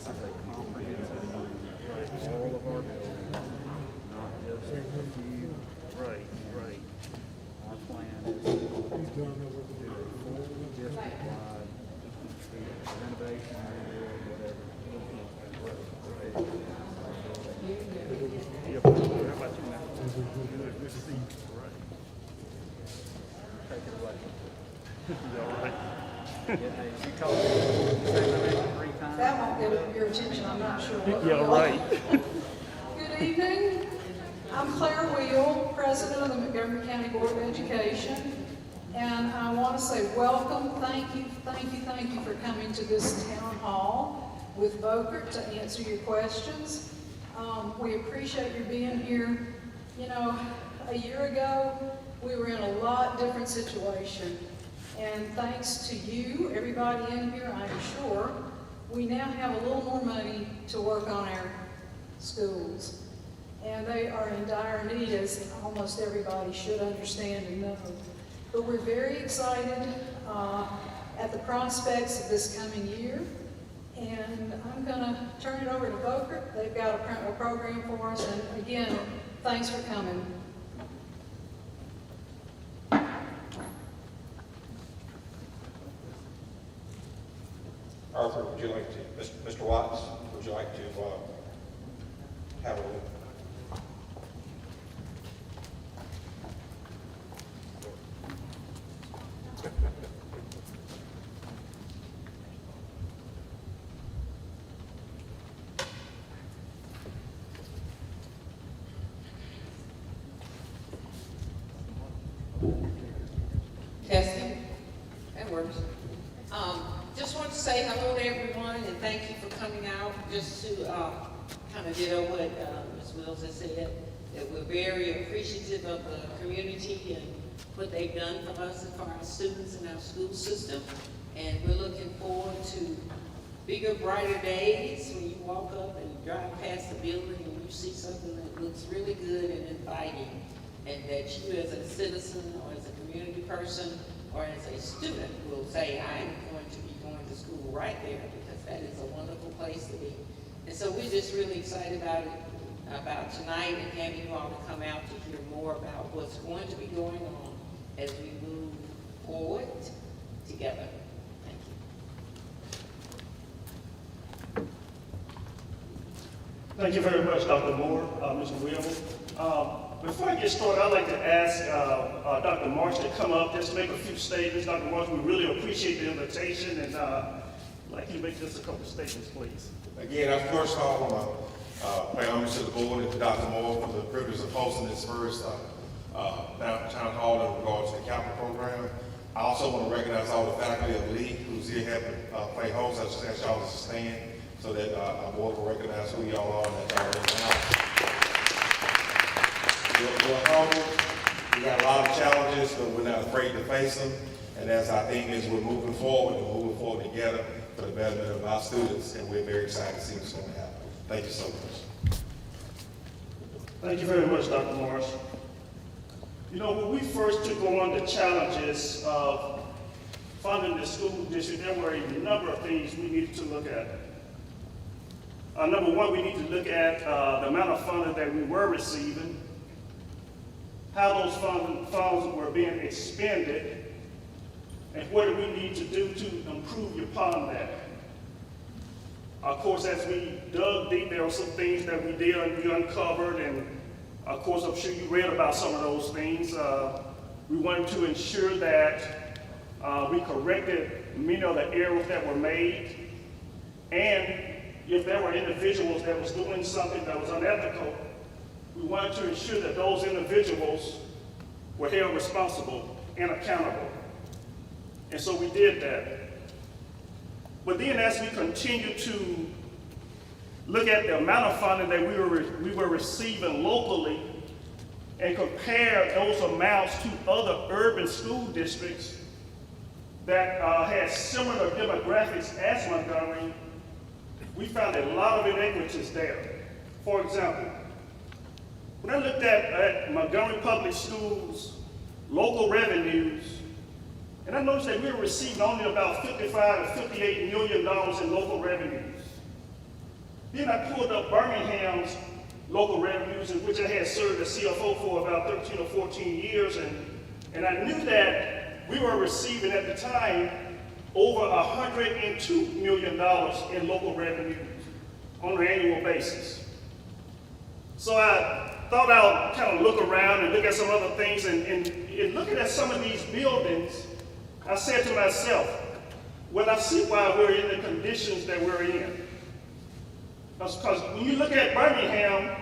this is a comprehensive plan, all of our buildings, not just a few. Right. Our plan is to do a full district-wide renovation, rebuild, whatever. Yeah, how about you now? Good to see you. Right. Take it away. You all right? Yeah, hey, you told me, you said my name 3 times. That won't get your attention, I'm not sure. what Yeah, will. right. Good evening. I'm Claire Wheel, President of the Montgomery County Board of Education. And I want to say welcome, thank you for coming to this town hall with Bokert to answer your questions. We appreciate your being here. You know, a year ago, we were in a lot different situation. And thanks to you, everybody in here, I'm sure, we now have a little more money to work on our schools. And they are in dire need, as almost everybody should understand and know. But we're very excited at the prospects of this coming year. And I'm going to turn it over to Bokert. They've got a program for us. And again, thanks for coming. Arthur, would you like to, Mr. Watts, would you like to have a little? Testing. That works. Just want to say hello to everyone and thank you for coming out. Just to kind of ditto what Ms. Wills has said, that we're very appreciative of the community and what they've done for us and for our students in our school system. And we're looking forward to bigger, brighter days when you walk up and you drive past the building and you see something that looks really good and inviting, and that you as a citizen or as a community person or as a student will say, I'm going to be going to school right there, because that is a wonderful place to be. And so we're just really excited about tonight and having you all to come out to hear more about what's going to be going on as we move forward together. Thank you. Thank you very much, Dr. Moore, Mr. Williams. Before I get started, I'd like to ask Dr. Marsh to come up, just make a few statements. Dr. Marsh, we really appreciate the invitation, and I'd like you to make just a couple of statements, please. Again, I first of all want to pay homage to the board and to Dr. Moore for the privilege of hosting this first town hall in regards to the capital program. I also want to recognize all the faculty of Lee who's here helping play host. I just ask y'all to stand so that our board will recognize who y'all are and that y'all are in the house. We're humble. We got a lot of challenges, but we're not afraid to face them. And as I think as we're moving forward together for the betterment of our students, and we're very excited to see what's going to happen. Thank you so much. Thank you very much, Dr. Morris. You know, when we first took on the challenges of funding the school district, there were a number of things we needed to look at. Number one, we need to look at the amount of funding that we were receiving, how those funds were being expended, and what do we need to do to improve upon that. Of course, as we dug deep, there were some things that we did and we uncovered, and of course, I'm sure you read about some of those things. We wanted to ensure that we corrected many of the errors that were made, and if there were individuals that was doing something that was unethical, we wanted to ensure that those individuals were held responsible and accountable. And so we did that. But then as we continue to look at the amount of funding that we were receiving locally and compare those amounts to other urban school districts that had similar demographics as Montgomery, we found a lot of inequities there. For example, when I looked at Montgomery Public Schools' local revenues, and I noticed that we were receiving only about $55 to $58 million in local revenues. Then I pulled up Birmingham's local revenues, in which I had served as CFO for about 13 or 14 years, and I knew that we were receiving at the time over $102 million in local revenues on an annual basis. So I thought I'll kind of look around and look at some other things, and looking at some of these buildings, I said to myself, well, I see why we're in the conditions that we're in. Because when you look at Birmingham,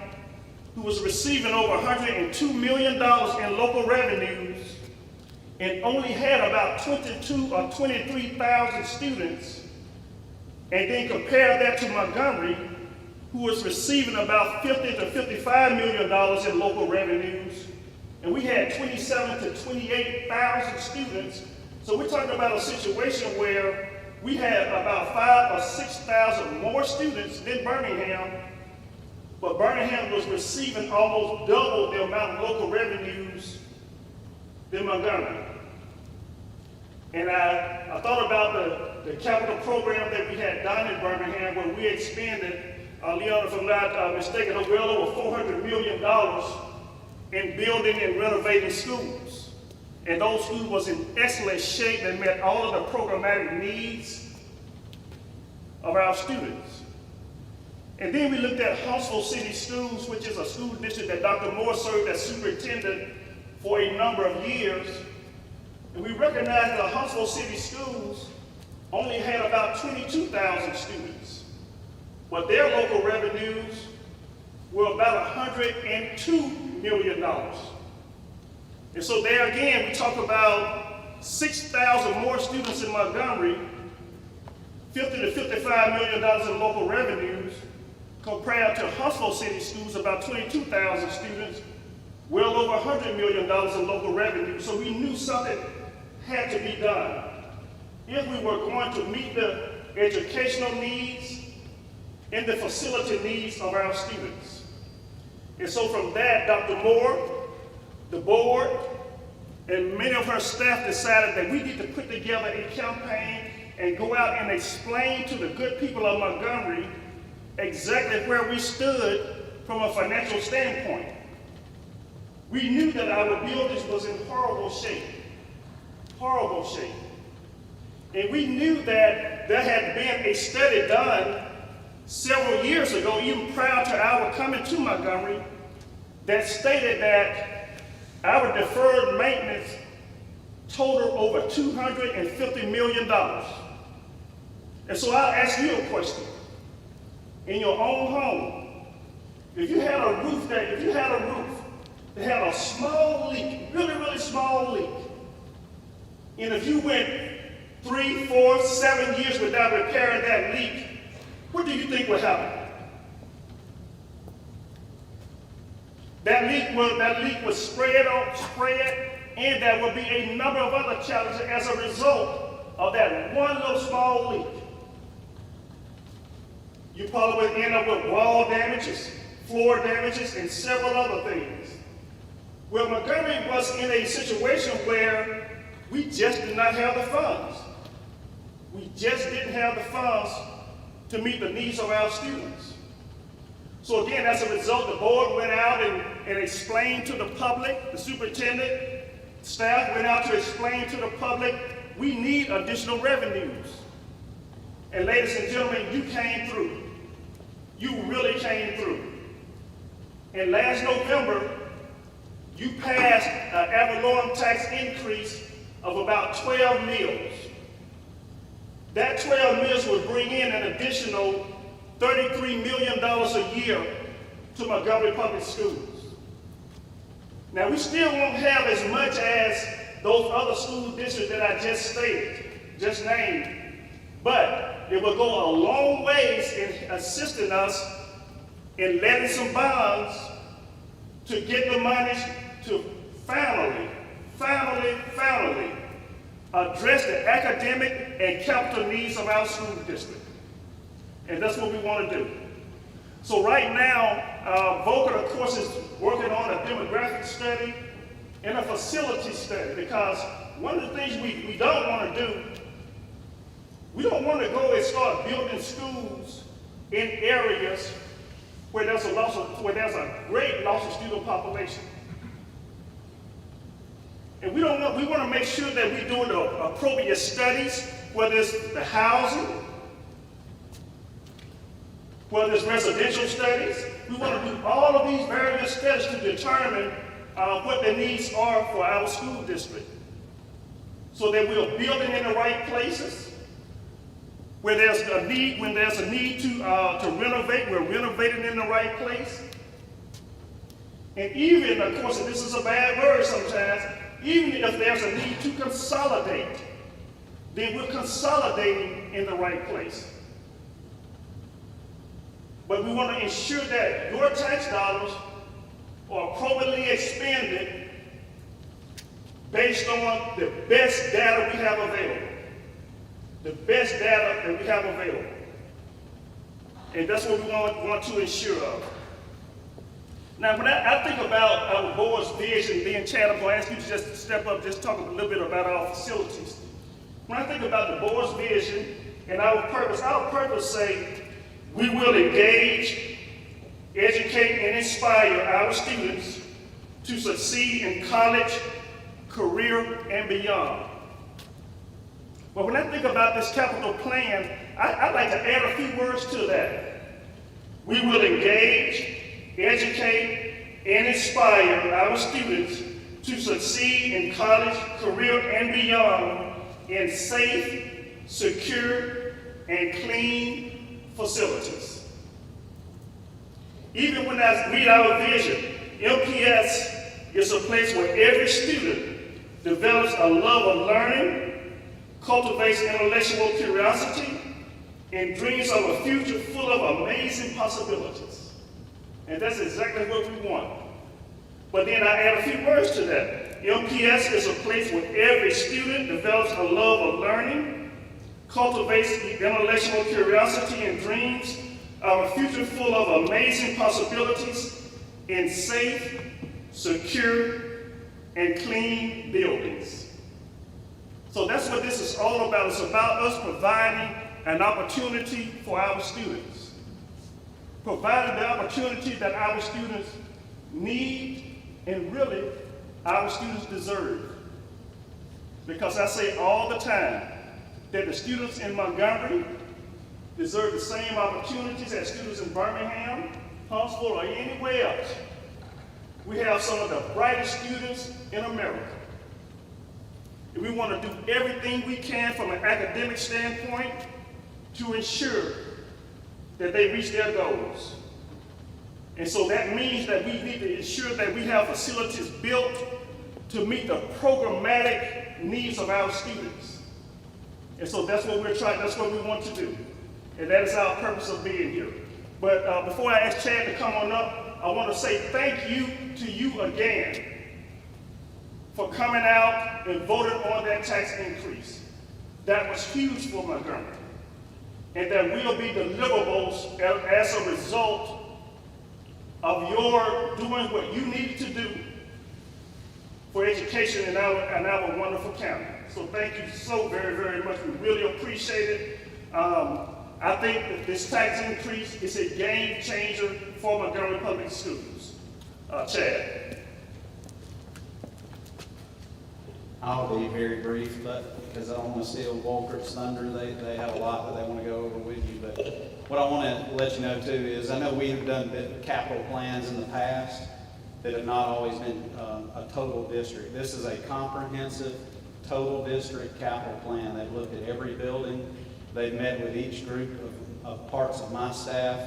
who was receiving over $102 million in local revenues and only had about 22 or 23,000 students, and then compare that to Montgomery, who was receiving about $50 to $55 million in local revenues, and we had 27 to 28,000 students. So we're talking about a situation where we had about 5,000 or 6,000 more students than Birmingham, but Birmingham was receiving almost double the amount of local revenues than Montgomery. And I thought about the capital program that we had done in Birmingham, where we expended, Leon, if I'm not mistaken, well over $400 million in building and renovating schools. And those schools was in excellent shape and met all of the programmatic needs of our students. And then we looked at Huntsville City Schools, which is a school district that Dr. Moore served as superintendent for a number of years. And we recognized that Huntsville City Schools only had about 22,000 students, but their local revenues were about $102 million. And so there again, we talk about 6,000 more students in Montgomery, $50 to $55 million in local revenues, compared to Huntsville City Schools, about 22,000 students, well over $100 million in local revenue. So we knew something had to be done if we were going to meet the educational needs and the facility needs of our students. And so from that, Dr. Moore, the board, and many of her staff decided that we need to put together a campaign and go out and explain to the good people of Montgomery exactly where we stood from a financial standpoint. We knew that our buildings was in horrible shape. And we knew that there had been a study done several years ago, even prior to our coming to Montgomery, that stated that our deferred maintenance totaled over $250 million. And so I'll ask you a question. In your own home, if you had a roof that had a small leak, really small leak, and if you went 3, 4, 7 years without repairing that leak, what do you think would happen? That leak would spread, and there would be a number of other challenges as a result of that one little small leak. You probably would end up with wall damages, floor damages, and several other things. Well, Montgomery was in a situation where we just did not have the funds. We just didn't have the funds to meet the needs of our students. So again, as a result, the board went out and explained to the public, the superintendent, staff went out to explain to the public, we need additional revenues. And ladies and gentlemen, you came through. You really came through. And last November, you passed an ad valorem tax increase of about 12 mills. That 12 mills would bring in an additional $33 million a year to Montgomery Public Schools. Now, we still won't have as much as those other school districts that I just named, but it will go a long ways in assisting us in letting some bonds to get the money to finally address the academic and capital needs of our school district. And that's what we want to do. So right now, Volker, of course, is working on a demographic study and a facility study, because one of the things we don't want to do, we don't want to go and start building schools in areas where there's a great loss of student population. And we want to make sure that we're doing the appropriate studies, whether it's the housing, whether it's residential studies. We want to do all of these various studies to determine what the needs are for our school district, so that we're building in the right places. Where there's a need, when there's a need to renovate, we're renovating in the right place. And even, of course, and this is a bad word sometimes, even if there's a need to consolidate, then we're consolidating in the right place. But we want to ensure that your tax dollars are appropriately expended based on the best data we have available. The best data that we have available. And that's what we want to ensure of. Now, when I think about our board's vision, then Chad, I'm going to ask you to just step up, just talk a little bit about our facilities. When I think about the board's vision and our purpose say, we will engage, educate, and inspire our students to succeed in college, career, and beyond. But when I think about this capital plan, I'd like to add a few words to that. We will engage, educate, and inspire our students to succeed in college, career, and beyond in safe, secure, and clean facilities. Even when I read our vision, MPS is a place where every student develops a love of learning, cultivates intellectual curiosity, and dreams of a future full of amazing possibilities. And that's exactly what we want. But then I add a few words to that. MPS is a place where every student develops a love of learning, cultivates intellectual curiosity, and dreams of a future full of amazing possibilities in safe, secure, and clean buildings. So that's what this is all about. It's about us providing an opportunity for our students. Providing the opportunity that our students need and really our students deserve. Because I say all the time that the students in Montgomery deserve the same opportunities as students in Birmingham, Huntsville, or anywhere else. We have some of the brightest students in America. And we want to do everything we can from an academic standpoint to ensure that they reach their goals. And so that means that we need to ensure that we have facilities built to meet the programmatic needs of our students. And so that's what that's what we want to do. And that is our purpose of being here. But before I ask Chad to come on up, I want to say thank you to you again for coming out and voting on that tax increase. That was huge for Montgomery. And there will be deliverables as a result of your doing what you needed to do for education in our wonderful county. So thank you so very, very much. We really appreciate it. I think that this tax increase is a game changer for Montgomery Public Schools. Chad. I'll be very brief, but because I don't want to steal Walker's thunder, they have a lot that they want to go over with you. But what I want to let you know too is I know we have done capital plans in the past that have not always been a total district. This is a comprehensive total district capital plan. They've looked at every building. They've met with each group of parts of my staff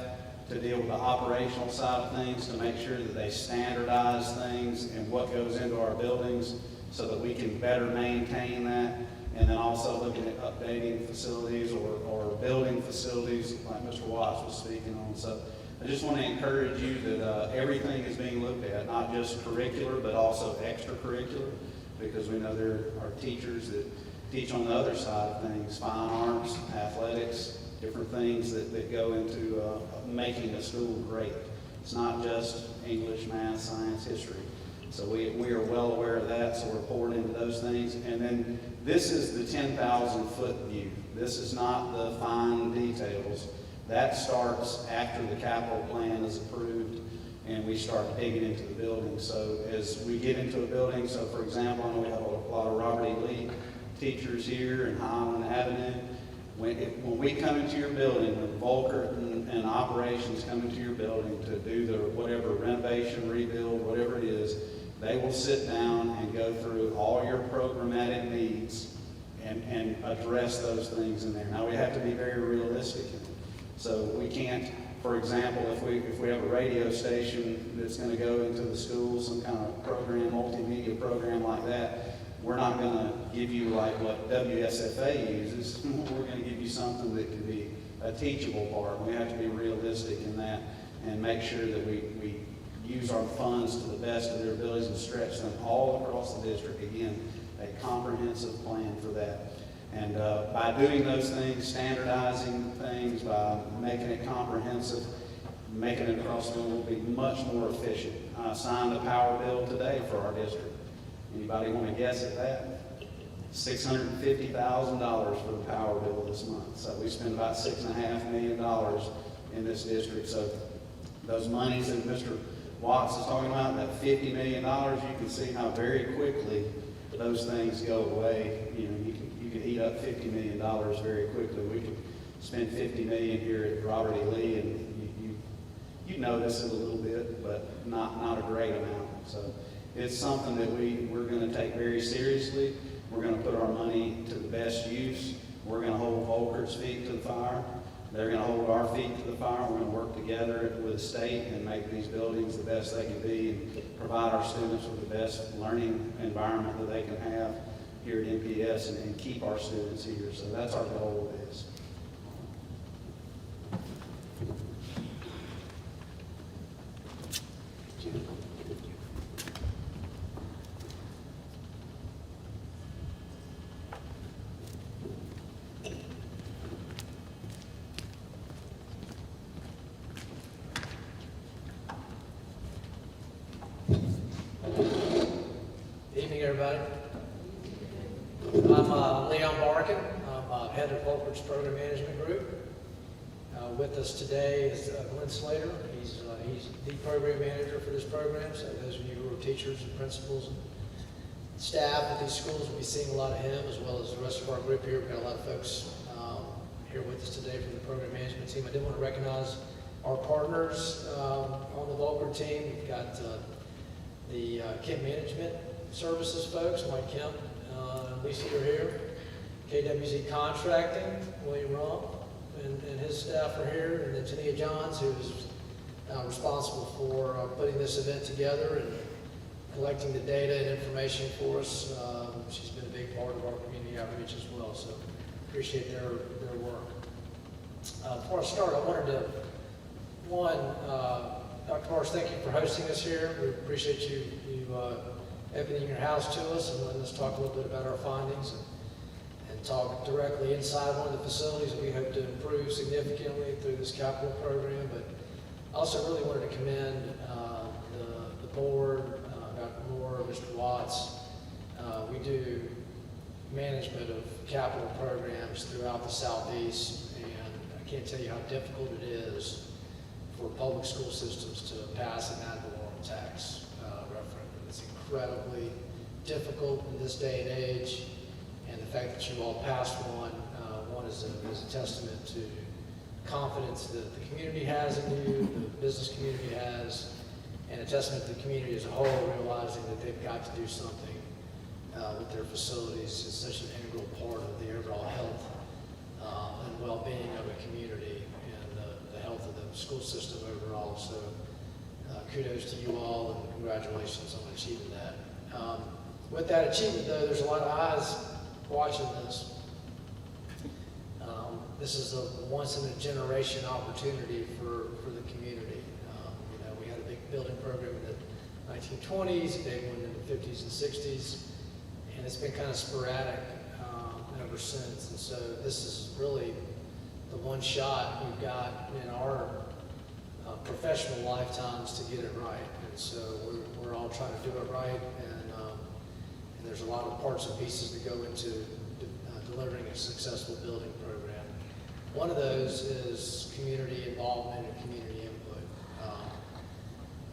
to deal with the operational side of things, to make sure that they standardize things and what goes into our buildings so that we can better maintain that. And then also looking at updating facilities or building facilities like Mr. Watts was speaking on. So I just want to encourage you that everything is being looked at, not just curricular, but also extracurricular, because we know there are teachers that teach on the other side of things, fine arts, athletics, different things that go into making a school great. It's not just English, math, science, history. So we are well aware of that, so we're pouring into those things. And then this is the 10,000 foot view. This is not the fine details. That starts after the capital plan is approved and we start digging into the building. So as we get into a building, so for example, I know we have a lot of Robert E. Lee teachers here in Highland Avenue. When we come into your building, when Volker and operations come into your building to do the whatever renovation, rebuild, whatever it is, they will sit down and go through all your programmatic needs and address those things in there. Now, we have to be very realistic. So we can't, for example, if we have a radio station that's going to go into the school, some kind of program, multimedia program like that, we're not going to give you like what WSFA uses. We're going to give you something that can be a teachable part. We have to be realistic in that and make sure that we use our funds to the best of their abilities and stretch them all across the district. Again, a comprehensive plan for that. And by doing those things, standardizing things, by making it comprehensive, making it across the board, will be much more efficient. I signed a power bill today for our district. Anybody want to guess at that? $650,000 for the power bill this month. So we spend about $6.5 million in this district. So those monies that Mr. Watts is talking about, that $50 million, you can see how very quickly those things go away. You know, you can eat up $50 million very quickly. We could spend $50 million here at Robert E. Lee, and you notice it a little bit, but not a great amount. So it's something that we're going to take very seriously. We're going to put our money to the best use. We're going to hold Volker's feet to the fire. They're going to hold our feet to the fire. We're going to work together with the state and make these buildings the best they can be and provide our students with the best learning environment that they can have here at MPS and keep our students here. So that's our goal with this. Evening, everybody. I'm Leon Barkin. I'm head of Volker's Program Management Group. With us today is Glenn Slater. He's the program manager for this program. So those of you who are teachers and principals and staff at these schools will be seeing a lot of him, as well as the rest of our group here. We've got a lot of folks here with us today from the program management team. I did want to recognize our partners on the Volker team. We've got the Kemp Management Services folks, Mike Kemp, Lisa are here. KWZ Contracting, William Rump, and his staff are here, and then Tania Johns, who's responsible for putting this event together and collecting the data and information for us. She's been a big part of our community outreach as well, so appreciate their work. Before I start, I wanted to, Dr. Morris, thank you for hosting us here. We appreciate you opening your house to us and letting us talk a little bit about our findings and talk directly inside one of the facilities that we hope to improve significantly through this capital program. But I also really wanted to commend the board, Dr. Moore, Mr. Watts. We do management of capital programs throughout the Southeast, and I can't tell you how difficult it is for public school systems to pass an ad valorem tax referendum. It's incredibly difficult in this day and age, and the fact that you all passed one is a testament to confidence that the community has in you, the business community has, and a testament to the community as a whole, realizing that they've got to do something with their facilities. It's such an integral part of the overall health and well-being of a community and the health of the school system overall. So kudos to you all and congratulations on achieving that. With that achievement, though, there's a lot of eyes watching this. This is a once-in-a-generation opportunity for the community. We had a big building program in the 1920s, a big one in the 50s and 60s, and it's been kind of sporadic ever since. And so this is really the one shot we've got in our professional lifetimes to get it right. And so we're all trying to do it right, and there's a lot of parts and pieces that go into delivering a successful building program. One of those is community involvement and community input.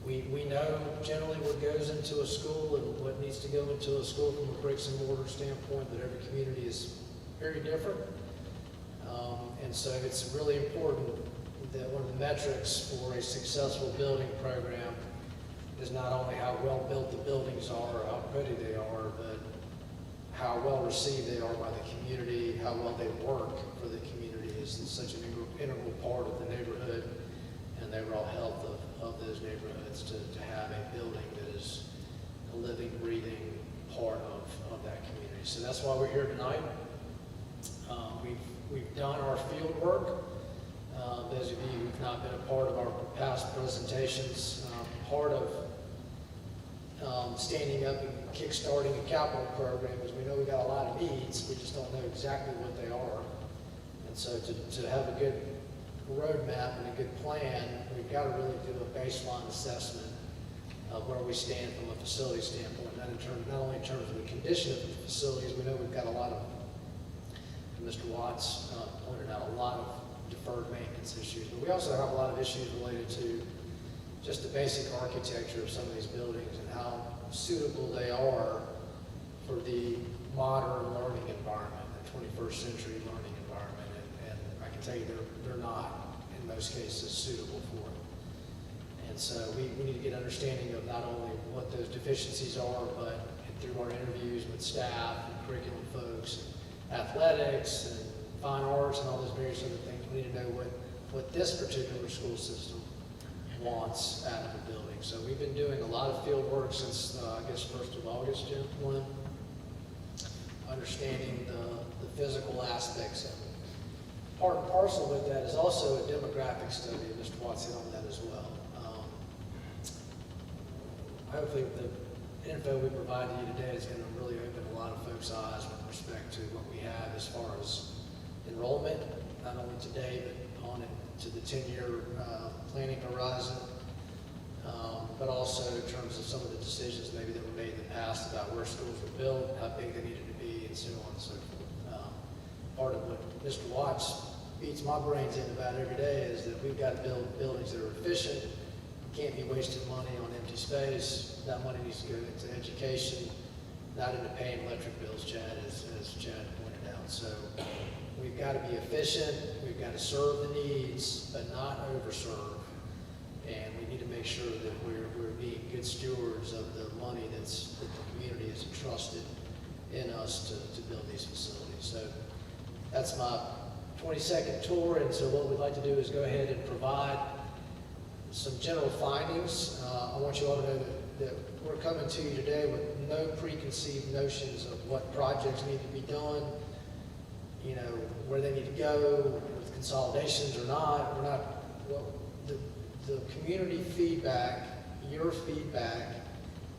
We know generally what goes into a school and what needs to go into a school from a bricks and mortar standpoint, but every community is very different. And so it's really important that one of the metrics for a successful building program is not only how well built the buildings are or how pretty they are, but how well received they are by the community, how well they work for the community is such an integral part of the neighborhood and the overall health of those neighborhoods to have a building that is a living, breathing part of that community. So that's why we're here tonight. We've done our field work. Those of you who've not been a part of our past presentations, part of standing up and kickstarting a capital program is we know we got a lot of needs, we just don't know exactly what they are. And so to have a good roadmap and a good plan, we've got to really do a baseline assessment of where we stand from a facility standpoint, not only in terms of the condition of the facilities. We know we've got a lot of, Mr. Watts pointed out, a lot of deferred maintenance issues, but we also have a lot of issues related to just the basic architecture of some of these buildings and how suitable they are for the modern learning environment, the 21st century learning environment. And I can tell you they're not, in most cases, suitable for it. And so we need to get understanding of not only what those deficiencies are, but through our interviews with staff and curriculum folks, athletics and fine arts and all those various other things, we need to know what this particular school system wants out of the building. So we've been doing a lot of field work since, I guess, 1st of August, Jim, understanding the physical aspects of it. Part and parcel with that is also a demographic study, and Mr. Watts hit on that as well. Hopefully the info we provide to you today is going to really open a lot of folks' eyes with respect to what we have as far as enrollment, not only today, but on into the 10-year planning horizon, but also in terms of some of the decisions maybe that were made in the past about where schools were built, how big they needed to be, and so on and so forth. Part of what Mr. Watts beats my brains in about every day is that we've got to build buildings that are efficient. We can't be wasting money on empty space. That money needs to go into education, not into paying electric bills, Chad, as Chad pointed out. So we've got to be efficient, we've got to serve the needs, but not overserve. And we need to make sure that we're being good stewards of the money that the community has entrusted in us to build these facilities. So that's my 22nd tour, and so what we'd like to do is go ahead and provide some general findings. I want you all to know that we're coming to you today with no preconceived notions of what projects need to be done, you know, where they need to go, with consolidations or not. We're not, well, the community feedback, your feedback,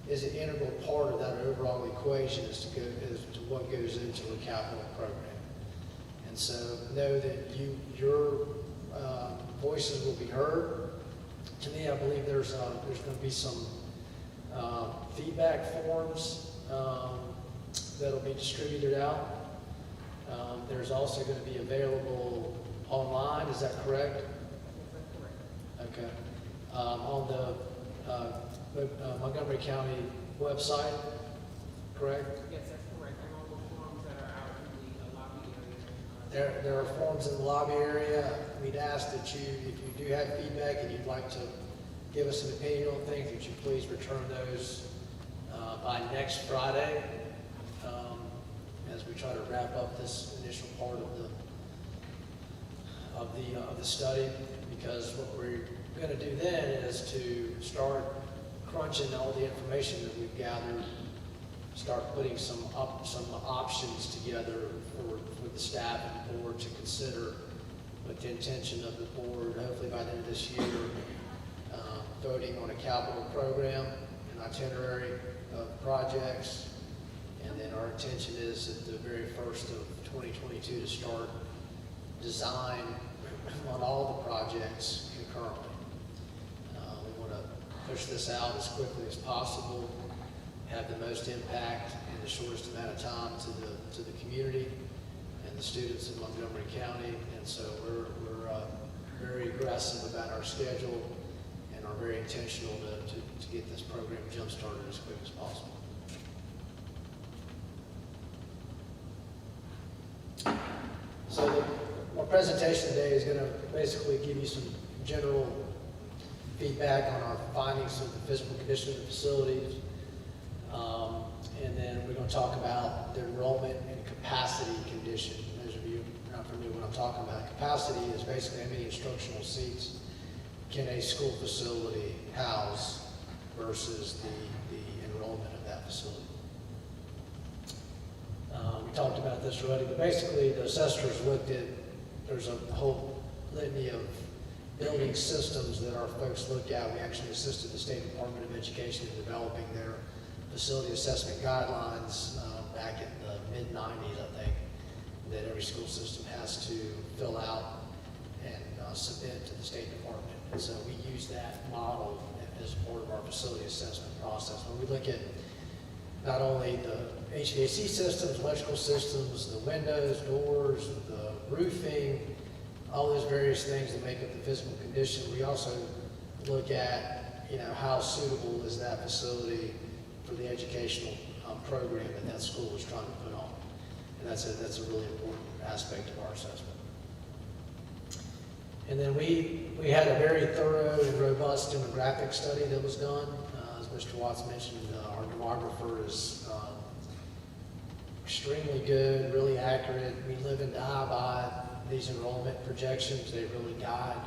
is an integral part of that overall equation as to what goes into a capital program. And so know that your voices will be heard. To me, I believe there's going to be some feedback forms that'll be distributed out. There's also going to be available online. Is that correct? Okay. On the Montgomery County website, correct? Yes, that's correct. And all the forms that are out in the lobby area. There are forms in the lobby area. We'd ask that you, if you do have feedback and you'd like to give us an opinion on things, that you please return those by next Friday as we try to wrap up this initial part of the study. Because what we're going to do then is to start crunching all the information that we've gathered, start putting some options together for the staff and the board to consider, with the intention of the board, hopefully by the end of this year, voting on a capital program, an itinerary of projects, and then our intention is at the very first of 2022 to start design on all the projects concurrently. We want to push this out as quickly as possible, have the most impact in the shortest amount of time to the community, and and the students in Montgomery County. And so we're very aggressive about our schedule and are very intentional to get this program jump-started as quick as possible. So my presentation today is going to basically give you some general feedback on our findings of the physical condition of the facilities. And then we're going to talk about the enrollment and capacity condition. Those of you who are not familiar with what I'm talking about, capacity is basically how many instructional seats can a school facility house versus the enrollment of that facility. We talked about this already, but basically the assessors looked at, there's a whole litany of building systems that our folks look at. We actually assisted the State Department of Education in developing their facility assessment guidelines back in the mid-90s, I think, that every school system has to fill out and submit to the State Department. And so we use that model as part of our facility assessment process. When we look at not only the HVAC systems, electrical systems, the windows, doors, the roofing, all those various things that make up the physical condition, we also look at, how suitable is that facility for the educational program that school is trying to put on. And that's a really important aspect of our assessment. And then we had a very thorough and robust demographic study that was done. As Mr. Watts mentioned, our demographer is extremely good, really accurate. We live and die by these enrollment projections. They really guide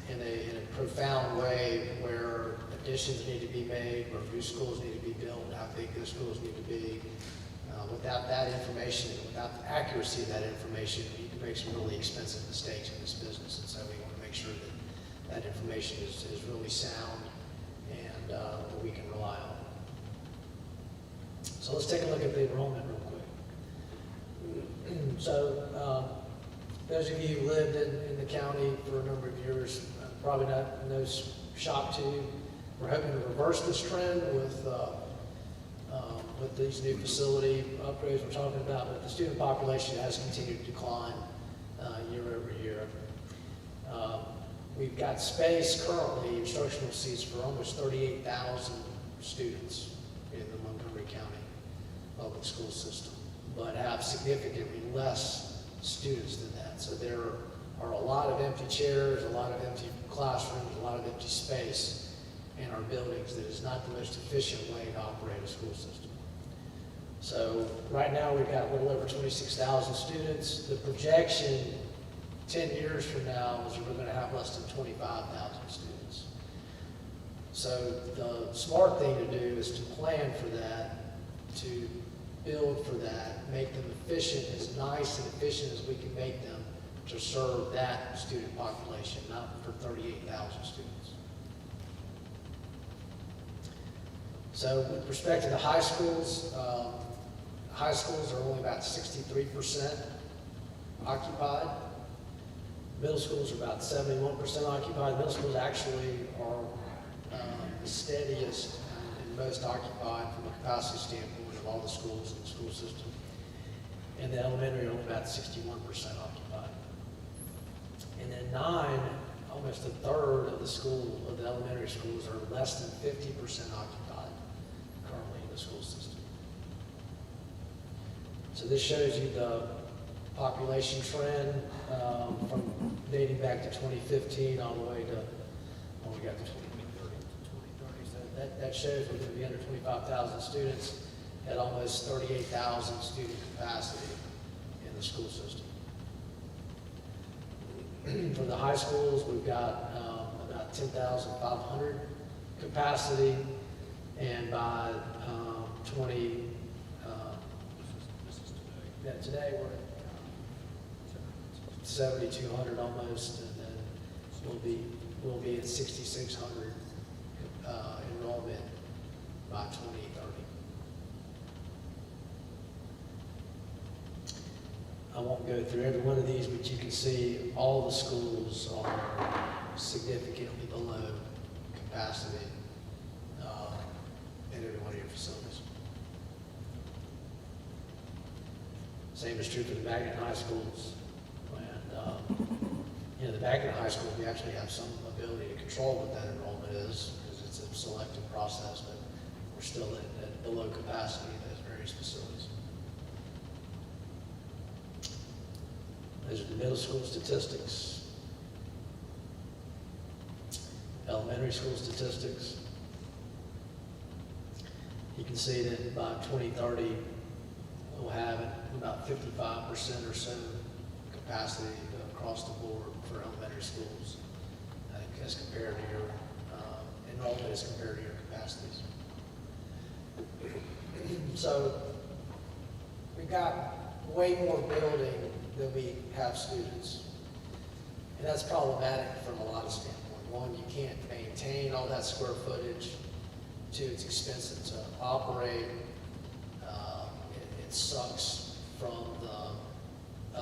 in a profound way where additions need to be made, where new schools need to be built, how big those schools need to be. Without that information, without the accuracy of that information, you can make some really expensive mistakes in this business. And so we want to make sure that information is really sound and that we can rely on. So let's take a look at the enrollment real quick. So those of you who lived in the county for a number of years probably not know shock to. We're hoping to reverse this trend with these new facility upgrades we're talking about, but the student population has continued to decline year over year. We've got space currently, instructional seats for almost 38,000 students in the Montgomery County public school system, but have significantly less students than that. So there are a lot of empty chairs, a lot of empty classrooms, a lot of empty space in our buildings that is not the most efficient way to operate a school system. So right now we've got a little over 26,000 students. The projection 10 years from now is we're going to have less than 25,000 students. So the smart thing to do is to plan for that, to build for that, make them efficient, as nice and efficient as we can make them to serve that student population, not for 38,000 students. So with respect to the high schools are only about 63% occupied. Middle schools are about 71% occupied. Middle schools actually are the steadiest and most occupied from a capacity standpoint of all the schools in the school system. And the elementary are only about 61% occupied. And then almost a third of the elementary schools are less than 50% occupied currently in the school system. So this shows you the population trend from dating back to 2015 all the way to, we got to 2030. So that shows we're going to be under 25,000 students at almost 38,000 student capacity in the school system. For the high schools, we've got about 10,500 capacity, and by today we're at 7,200 almost, and then we'll be at 6,600 enrollment by 2030. I won't go through every one of these, but you can see all the schools are significantly below capacity in every one of your facilities. Same is true for the magnet high schools. And, you know, the magnet high school, we actually have some ability to control what that enrollment is, because it's a selective process, but we're still at below capacity in those various facilities. Those are the middle school statistics. Elementary school statistics. You can see that by 2030, we'll have about 55% or so capacity across the board for elementary schools, as compared to your enrollment as compared to your capacities. So we've got way more building than we have students. And that's problematic from a lot of standpoints. One, you can't maintain all that square footage. Two, it's expensive to operate. It sucks from the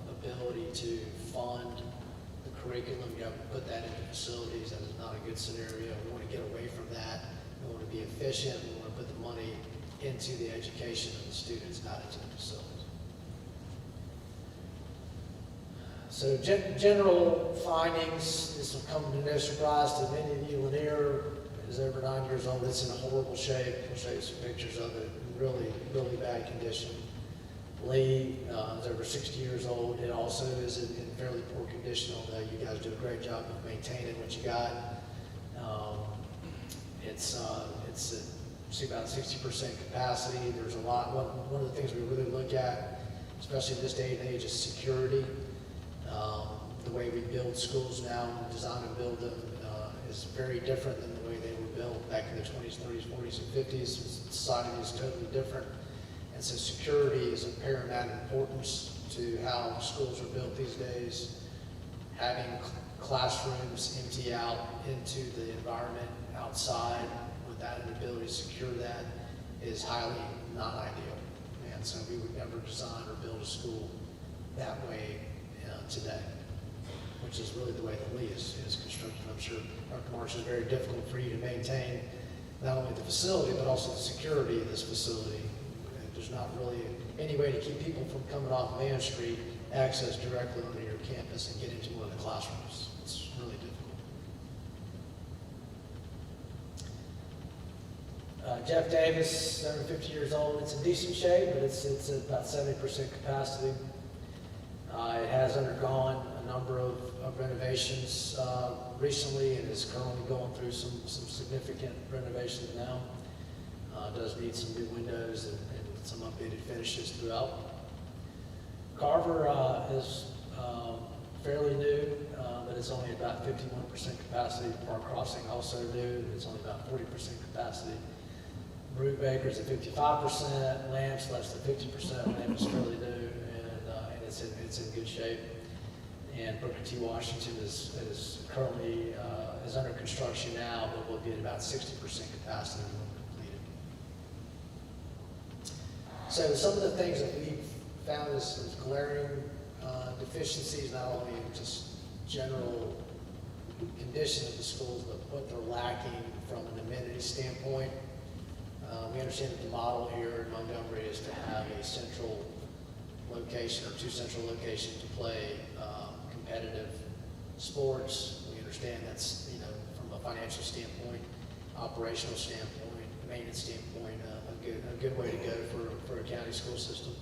ability to fund the curriculum. You have to put that into facilities. That is not a good scenario. We want to get away from that. We want to be efficient. We want to put the money into the education of the students, not into the facilities. So general findings, this will come to no surprise to many of you. Lanier is over 9 years old. It's in horrible shape. I'll show you some pictures of it. Really, really bad condition. Lee is over 60 years old. It also is in fairly poor condition, although you guys do a great job of maintaining what you got. It's about 60% capacity. There's a lot. One of the things we really look at, especially in this day and age, is security. The way we build schools now, design and build them, is very different than the way they were built back in the 20s, 30s, 40s, and 50s. Society is totally different. And so security is of paramount importance to how schools are built these days. Having classrooms empty out into the environment outside without an ability to secure that is highly not ideal. And so we would never design or build a school that way today, which is really the way that Lee is constructed. I'm sure Dr. Marsh is very difficult for you to maintain not only the facility, but also the security of this facility. There's not really any way to keep people from coming off Main Street, access directly onto your campus and get into one of the classrooms. It's really difficult. Jeff Davis, over 50 years old. It's in decent shape, but it's about 70% capacity. It has undergone a number of renovations recently and is currently going through some significant renovations now. It does need some new windows and some updated finishes throughout. Carver is fairly new, but it's only about 51% capacity. Park Crossing also new, it's only about 40% capacity. Brubaker's at 55%, Lamb's less than 50%, Lamb is fairly new, and it's in good shape. And Booker T. Washington is currently is under construction now, but will be at about 60% capacity when completed. So some of the things that we've found is glaring deficiencies, not only in just general condition of the schools, but what they're lacking from an amenity standpoint. We understand that the model here in Montgomery is to have a central location or two central locations to play competitive sports. We understand that's, from a financial standpoint, operational standpoint, maintenance standpoint, a good way to go for a county school system.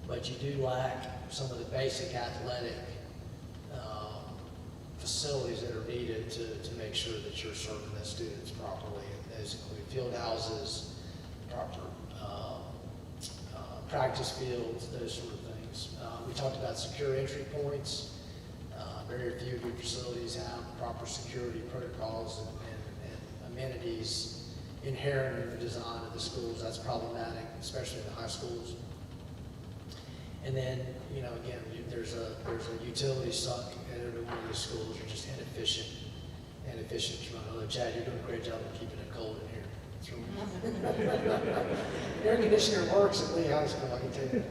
But you do lack some of the basic athletic facilities that are needed to make sure that you're serving the students properly. And those include field houses, proper practice fields, those sort of things. We talked about secure entry points. Very few of your facilities have proper security protocols and amenities inherent in the design of the schools. That's problematic, especially in the high schools. And then, again, there's a utility suck at every one of these schools. You're just inefficient to run. Although, Chad, you're doing a great job of keeping it cold in here. Air conditioner works at Lee High School, I can tell you.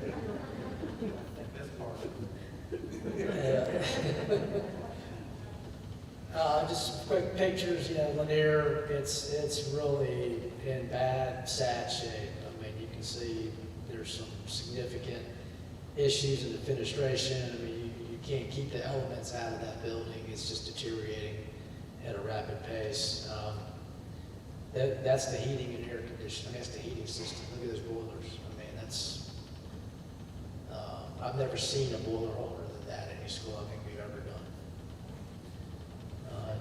Just quick pictures, Lanier, it's really in bad, sad shape. I mean, you can see there's some significant issues in the fenestration. I mean, you can't keep the elements out of that building. It's just deteriorating at a rapid pace. That's the heating and air conditioning. That's the heating system. Look at those boilers. I mean, that's, I've never seen a boiler older than that in any school I think we've ever done.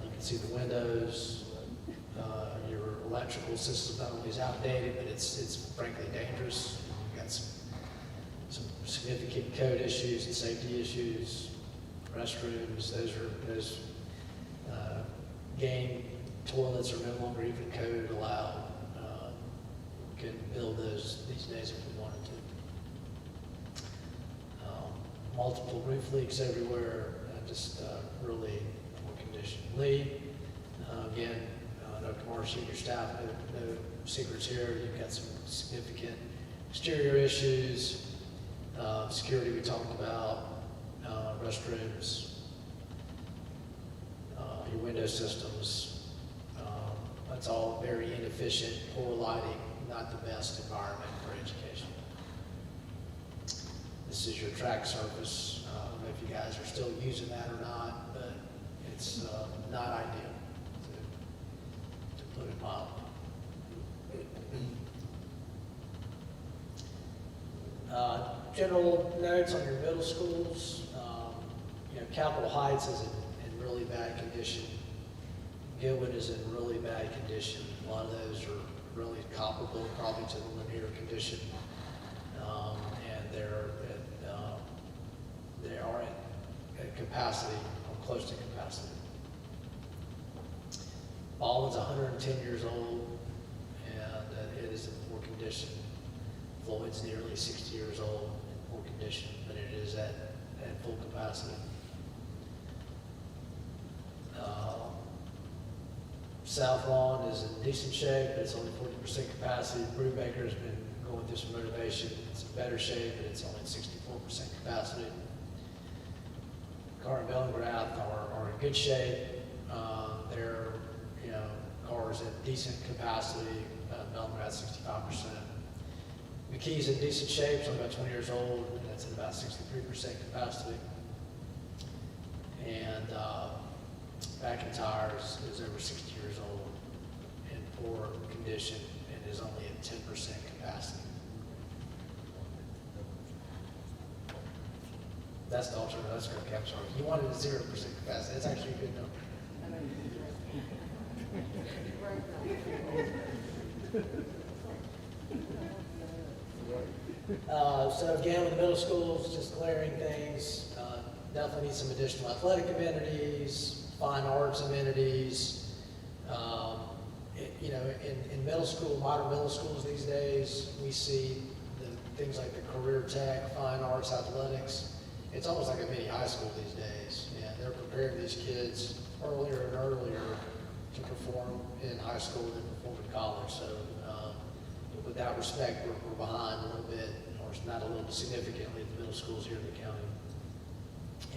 You can see the windows. Your electrical system not only is outdated, but it's frankly dangerous. You've got some significant code issues and safety issues. Restrooms, those game toilets are no longer even code allowed. We can build those these days if we wanted to. Multiple roof leaks everywhere, just really poor condition. Lee, again, Dr. Marsh, your staff, no secrets here. You've got some significant exterior issues, security we talked about, restrooms, your window systems. That's all very inefficient, poor lighting, not the best environment for education. This is your track surface. I don't know if you guys are still using that or not, but it's not ideal, to put it mild. General notes on your middle schools. Capitol Heights is in really bad condition. Gilwood is in really bad condition. A lot of those are really comparable probably to the Lanier condition. And they are at capacity, or close to capacity. Baldwin's 110 years old, and it is in poor condition. Floyd's nearly 60 years old, in poor condition, but it is at full capacity. South Lawn is in decent shape, but it's only 40% capacity. Brubaker's been going through some renovation. It's in better shape, but it's only at 64% capacity. Carr and Bellingrath are in good shape. Their cars at decent capacity. Bellingrath 65%. McKee's in decent shape, it's only about 20 years old, and that's at about 63% capacity. And McIntyre's is over 60 years old, in poor condition, and is only at 10% capacity. That's the alternative. That's going to capture. You wanted a 0% capacity. That's actually a good number. So again, with the middle schools, just glaring things. Definitely need some additional athletic amenities, fine arts amenities. In middle school, modern middle schools these days, we see things like the career tech, fine arts, athletics. It's almost like a mini high school these days. And they're preparing these kids earlier and earlier to perform in high school than perform in college. So with that respect, we're behind a little bit, or not a little, significantly, the middle schools here in the county.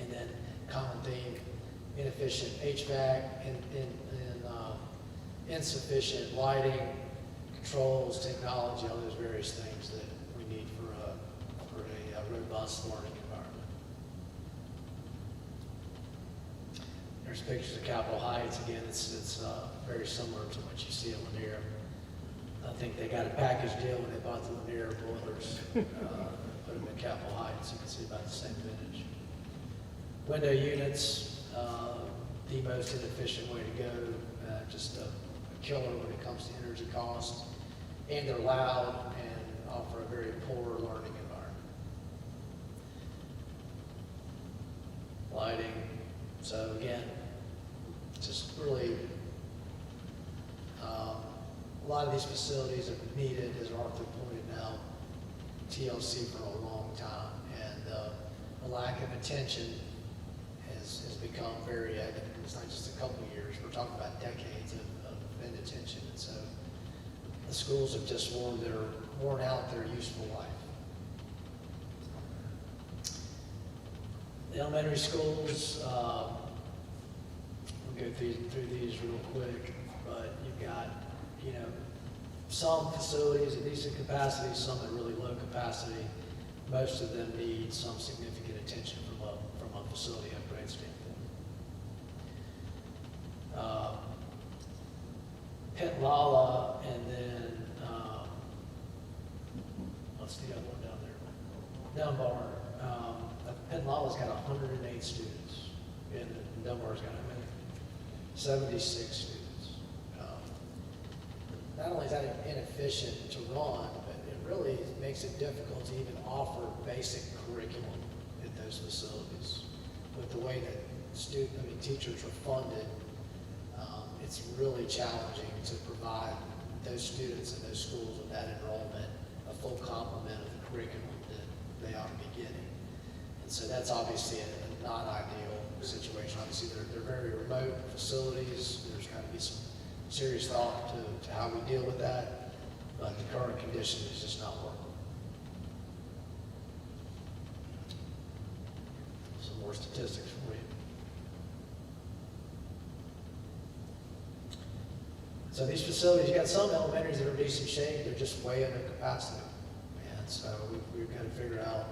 And then common theme, inefficient HVAC and insufficient lighting, controls, technology, all those various things that we need for a robust learning environment. There's pictures of Capitol Heights. Again, it's very similar to what you see at Lanier. I think they got a package deal when they bought the Lanier boilers, put them in Capitol Heights. You can see about the same vintage. Window units, the most inefficient way to go, just a killer when it comes to energy cost. And they're loud and offer a very poor learning environment. Lighting, so again, just really, a lot of these facilities have needed, as Arthur pointed out, TLC for a long time, and the lack of attention has become very evident. It's not just a couple of years, we're talking about decades of inattention, and so the schools have just worn out their useful life. The elementary schools, we'll go through these real quick, but you've got, some facilities at decent capacity, some at really low capacity. most of them need some significant attention from a facility upgrade standpoint. Penlala, and then, what's the other one down there? Dunbar. Penlala's got 108 students, and Dunbar's got how many? 76 students. Not only is that inefficient to run, but it really makes it difficult to even offer basic curriculum at those facilities. With the way that teachers are funded, it's really challenging to provide those students in those schools with that enrollment a full complement of the curriculum that they ought to be getting. And so that's obviously a not ideal situation. Obviously, they're very remote facilities. There's got to be some serious thought to how we deal with that, but the current condition is just not working. Some more statistics for you. So these facilities, you got some elementaries that are in decent shape, they're just way under capacity. And so we've got to figure out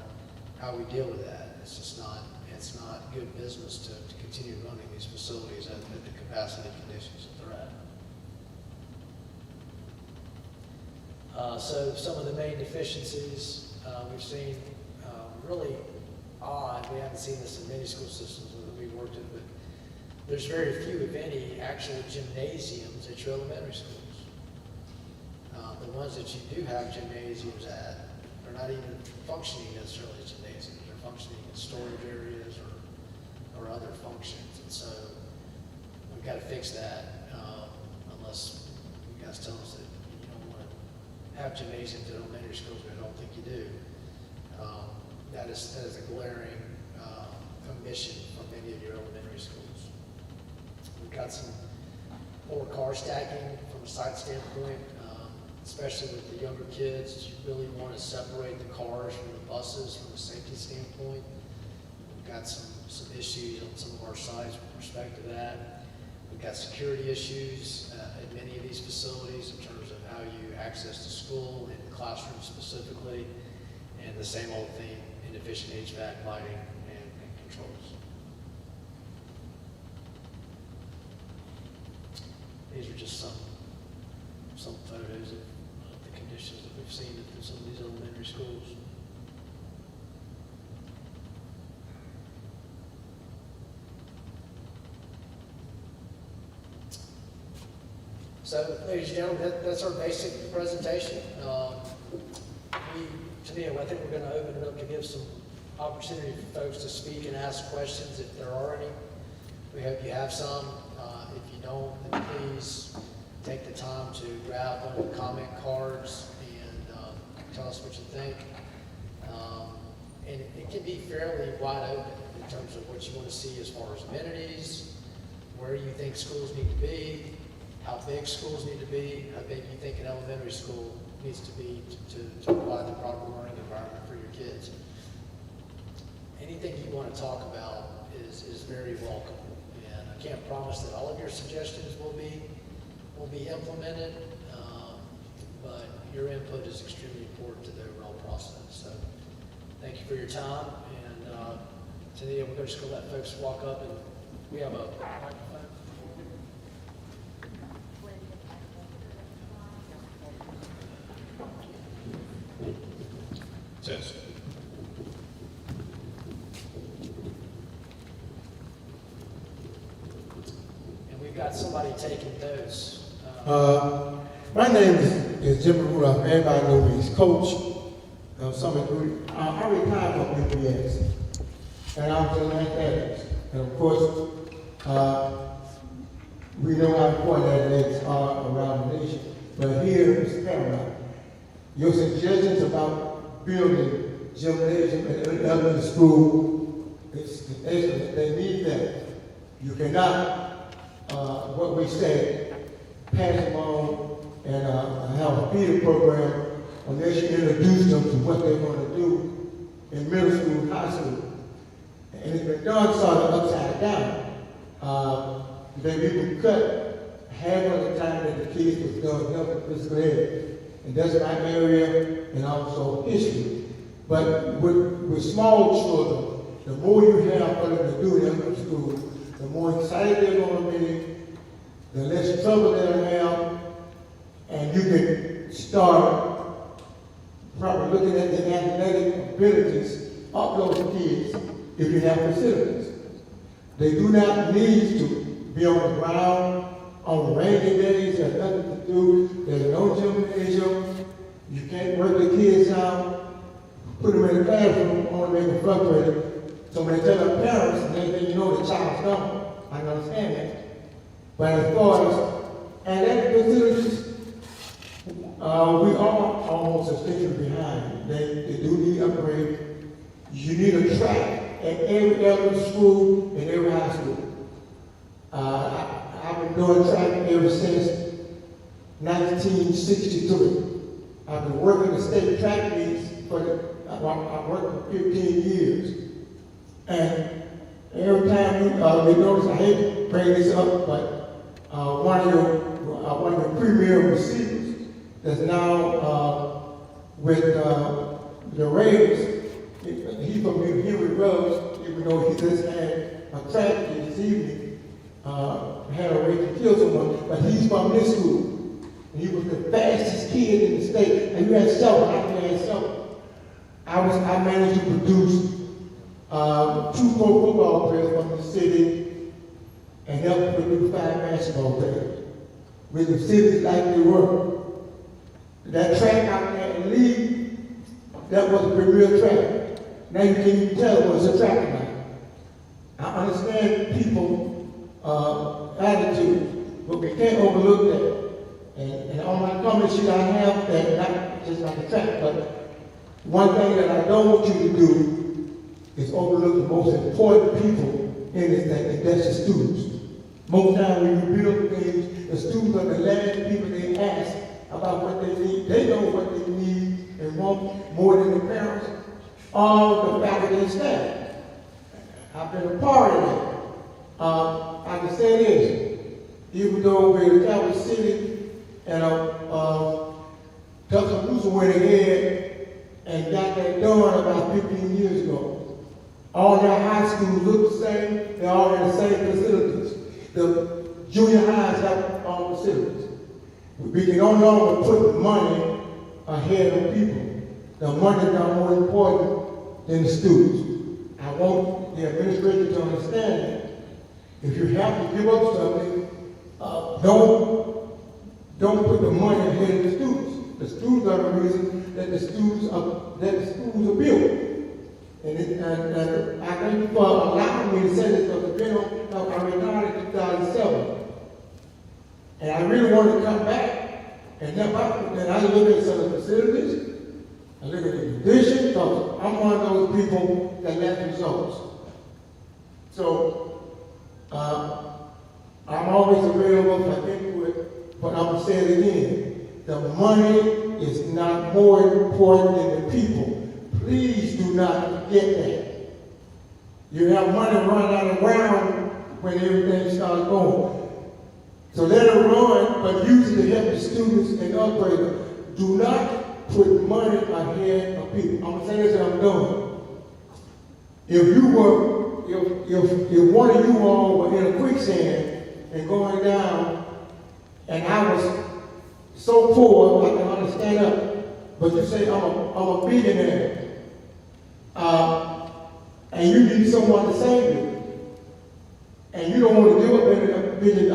how we deal with that. It's not good business to continue running these facilities at the capacity conditions that they're at. So some of the main deficiencies we've seen, really odd, we haven't seen this in many school systems that we've worked in, but there's very few, if any, actual gymnasiums at your elementary schools. The ones that you do have gymnasiums at are not even functioning necessarily as gymnasiums. They're functioning in storage areas or other functions. And so we've got to fix that unless you guys tell us that you don't want to have gymnasiums at elementary schools, but I don't think you do. That is a glaring omission from many of your elementary schools. We've got some poor car stacking from a site standpoint, especially with the younger kids. You really want to separate the cars from the buses from a safety standpoint. We've got some issues on some of our sites with respect to that. We've got security issues at many of these facilities in terms of how you access the school and the classroom specifically, and the same old thing, inefficient HVAC, lighting, and controls. These are just some photos of the conditions that we've seen in some of these elementary schools. So, ladies and gentlemen, that's our basic presentation. To me, I think we're going to open it up to give some opportunity for folks to speak and ask questions if there are any. We hope you have some. If you don't, then please take the time to grab one of the comment cards and tell us what you think. And it can be fairly wide open in terms of what you want to see as far as amenities, where you think schools need to be, how big schools need to be, how big you think an elementary school needs to be to provide the proper learning environment for your kids. Anything you want to talk about is very welcome. And I can't promise that all of your suggestions will be implemented, but your input is extremely important to the overall process. So thank you for your time. And Tania, we're just going to let folks walk up, and we have a microphone. Test. And we've got somebody taking notes. My name is Jim Rudolph. Everybody knows me as Coach. I retired from UPS, and I was in athletics. And of course, we know how important athletics are around the nation. But here is paramount. Your suggestions about building gymnasium at elementary school, it's excellent. They need that. You cannot, what we said, pass them on and have a feeder program unless you introduce them to what they're going to do in middle school, high school. And it's been done sort of upside down. Then we would cut half of the time that the kids was done health and physical ed. And that's my area, and also history. But with small children, the more you have for them to do in elementary school, the more excited they're going to be, the less trouble they'll have, and you can start probably looking at the athletic abilities of those kids if you have facilities. They do not need to be on the ground on rainy days. There's nothing to do. There's no gymnasium. You can't work the kids out. Put them in the classroom, only make them frustrated. So when they tell their parents, they think you know the child's gone. I understand that. But as far as athletic facilities, we are almost a station behind. They do need upgrade. You need a track at every elementary school and every high school. I've been doing track ever since 1963. I've been working the state track meets I worked for 15 years. And every time you notice, I hate to bring this up, but one of your premier receivers that's now with the Raiders, he's from Henry Rose, even though he just had a tragedy this evening, had a race to kill someone, but he's from this school. And he was the fastest kid in the state, and you had several, I had several. I managed to produce 2 pro football players from the city and helped produce 5 basketball players with the cities like they were. That track out there in Lee, that was a premier track. Now you can't even tell it was a track now. I understand people's attitude, but we can't overlook that. And on my comment sheet I have that, not just like the track, but one thing that I don't want you to do is overlook the most important people in this thing, and that's the students. Most times when you build things, the students are the last people they ask about what they need. They know what they need and want more than the parents or the faculty and staff. I've been a part of that. I can say this, even though we're in the capital city and Tuscaloosa went ahead and got that done about 15 years ago. All their high schools look the same, they're all in the same facilities. The junior highs have all facilities. We can no longer put the money ahead of people. The money is not more important than the students. I want the administration to understand that. If you have to give up something, don't put the money ahead of the students. The students are the reason that the schools are built. And I thank you for allowing me to say this because I retired in 2007. And I really want to come back and help out. And I look at some of the facilities, I look at the conditions, because I'm one of those people that lack results. So I'm always available for input, but I'm going to say it again. The money is not more important than the people. Please do not forget that. You have money running out of the ground when everything starts going. So let it run, but use it to help the students and upgrade them. Do not put money ahead of people. I'm going to say this and I'm done. If one of you all were in a quicksand and going down, and I was so poor, I can understand up. But you say, I'm a billionaire. And you need someone to save you. And you don't want to give up $1 billion.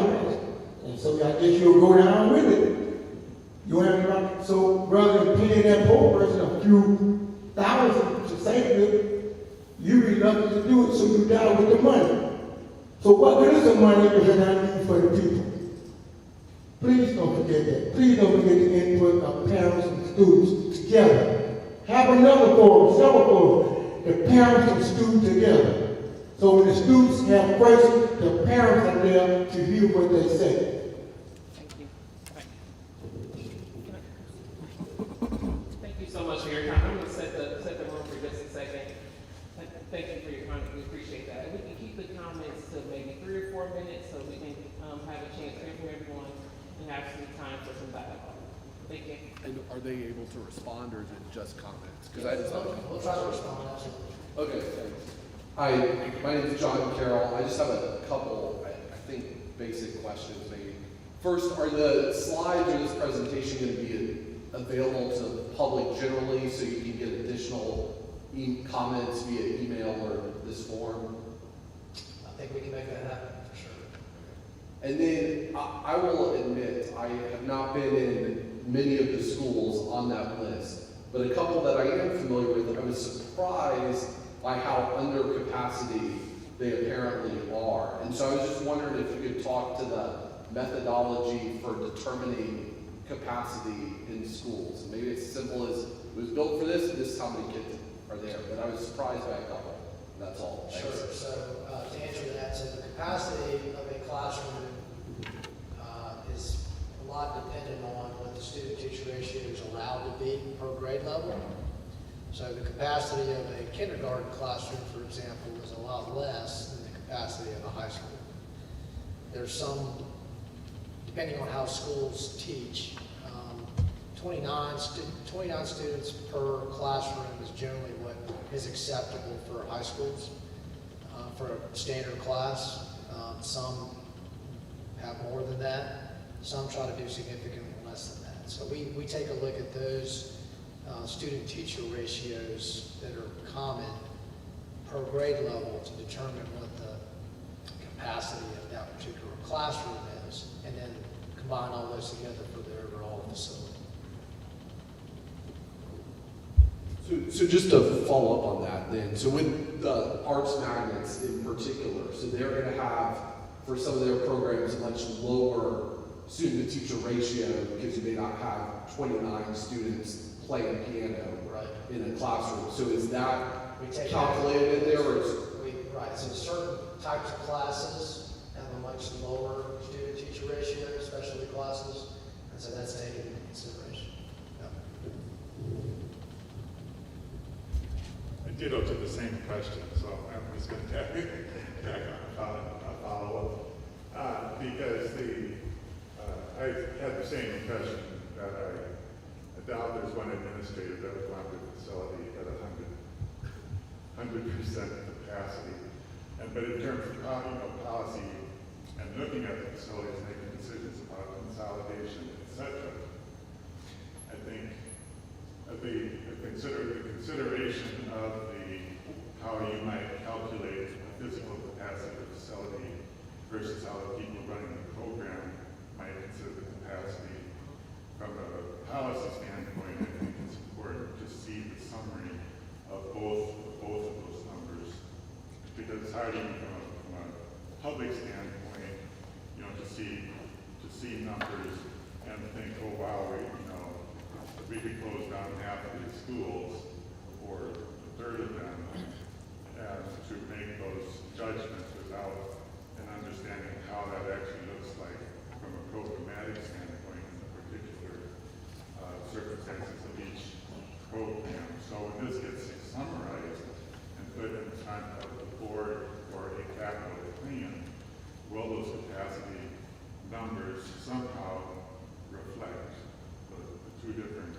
And so I guess you'll go down with it. You have to, so rather than paying that poor person a few thousand to save you, you reluctant to do it, so you die with the money. So what good is the money if it's not used for the people? Please don't forget that. Please don't forget the input of parents and students together. Have another forum, several forums, the parents and students together. So when the students have questions, the parents are there to hear what they say. Thank you so much for your time. I'm going to set the room for just a second. Thank you for your comment. We appreciate that. And we can keep the comments to maybe 3 or 4 minutes so we can have a chance to hear from everyone and have some time for some dialogue. Thank you. And are they able to respond, or is it just comments? Because I just. We'll try to respond, absolutely. Okay, thanks. Hi, my name is John Carroll. I just have a couple, I think, basic questions maybe. First, are the slides or this presentation going to be available to the public generally so you can get additional comments via email or this form? I think we can make that happen, for sure. And then I will admit, I have not been in many of the schools on that list, but a couple that I am familiar with, I was surprised by how under capacity they apparently are. And so I was just wondering if you could talk to the methodology for determining capacity in schools. Maybe it's as simple as it was built for this, and this is how many kids are there. But I was surprised by a couple. That's all. Sure. Thanks. So to answer that, so the capacity of a classroom is a lot dependent on what the student-teacher ratio is allowed to be per grade level. So the capacity of a kindergarten classroom, for example, is a lot less than the capacity of a high school. There's some, depending on how schools teach, 29 students per classroom is generally what is acceptable for high schools, for a standard class. Some have more than that. Some try to do significantly less than that. So we take a look at those student-teacher ratios that are common per grade level to determine what the capacity of that particular classroom is, and then combine all those together for the overall facility. So just to follow up on that then, so with the arts magnets in particular, so they're going to have, for some of their programs, a much lower student-to-teacher ratio because you may not have 29 students playing piano in a classroom. So is that calculated in there? Or Right, so certain types of classes have a much lower student-teacher ratio, especially classes, and so that's taken into consideration. I ditto to the same question, so I'm just going to tack on a follow-up. Because I had the same impression that I doubt there's one administrator that would want the facility at 100% capacity. But in terms of policy and looking at the facilities, making decisions about consolidation, etc., I think the consideration of how you might calculate the physical capacity of the facility versus how the people running the program might consider the capacity from a policy standpoint. I think it's important to see the summary of both of those numbers, because it's hard even from a public standpoint, to see numbers and think, oh wow, we could close down half of these schools or a third of them, and to make those judgments without an understanding of how that actually looks like from a programmatic standpoint in the particular circumstances of each program. So when this gets summarized and put in front of the board or a capital plan, will those capacity numbers somehow reflect the two different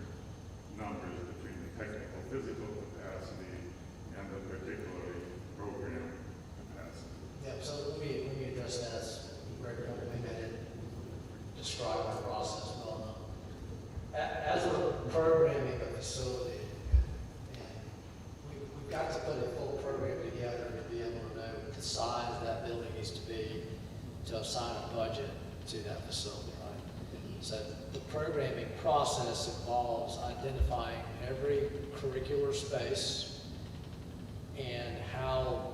numbers between the technical physical capacity and the particular program capacity? Yeah, so let me address that as Greg pointed out. I didn't describe the process well enough. As we're programming a facility, we've got to put a full program together to be able to know the size that building needs to be to assign a budget to that facility, right? So the programming process involves identifying every curricular space and how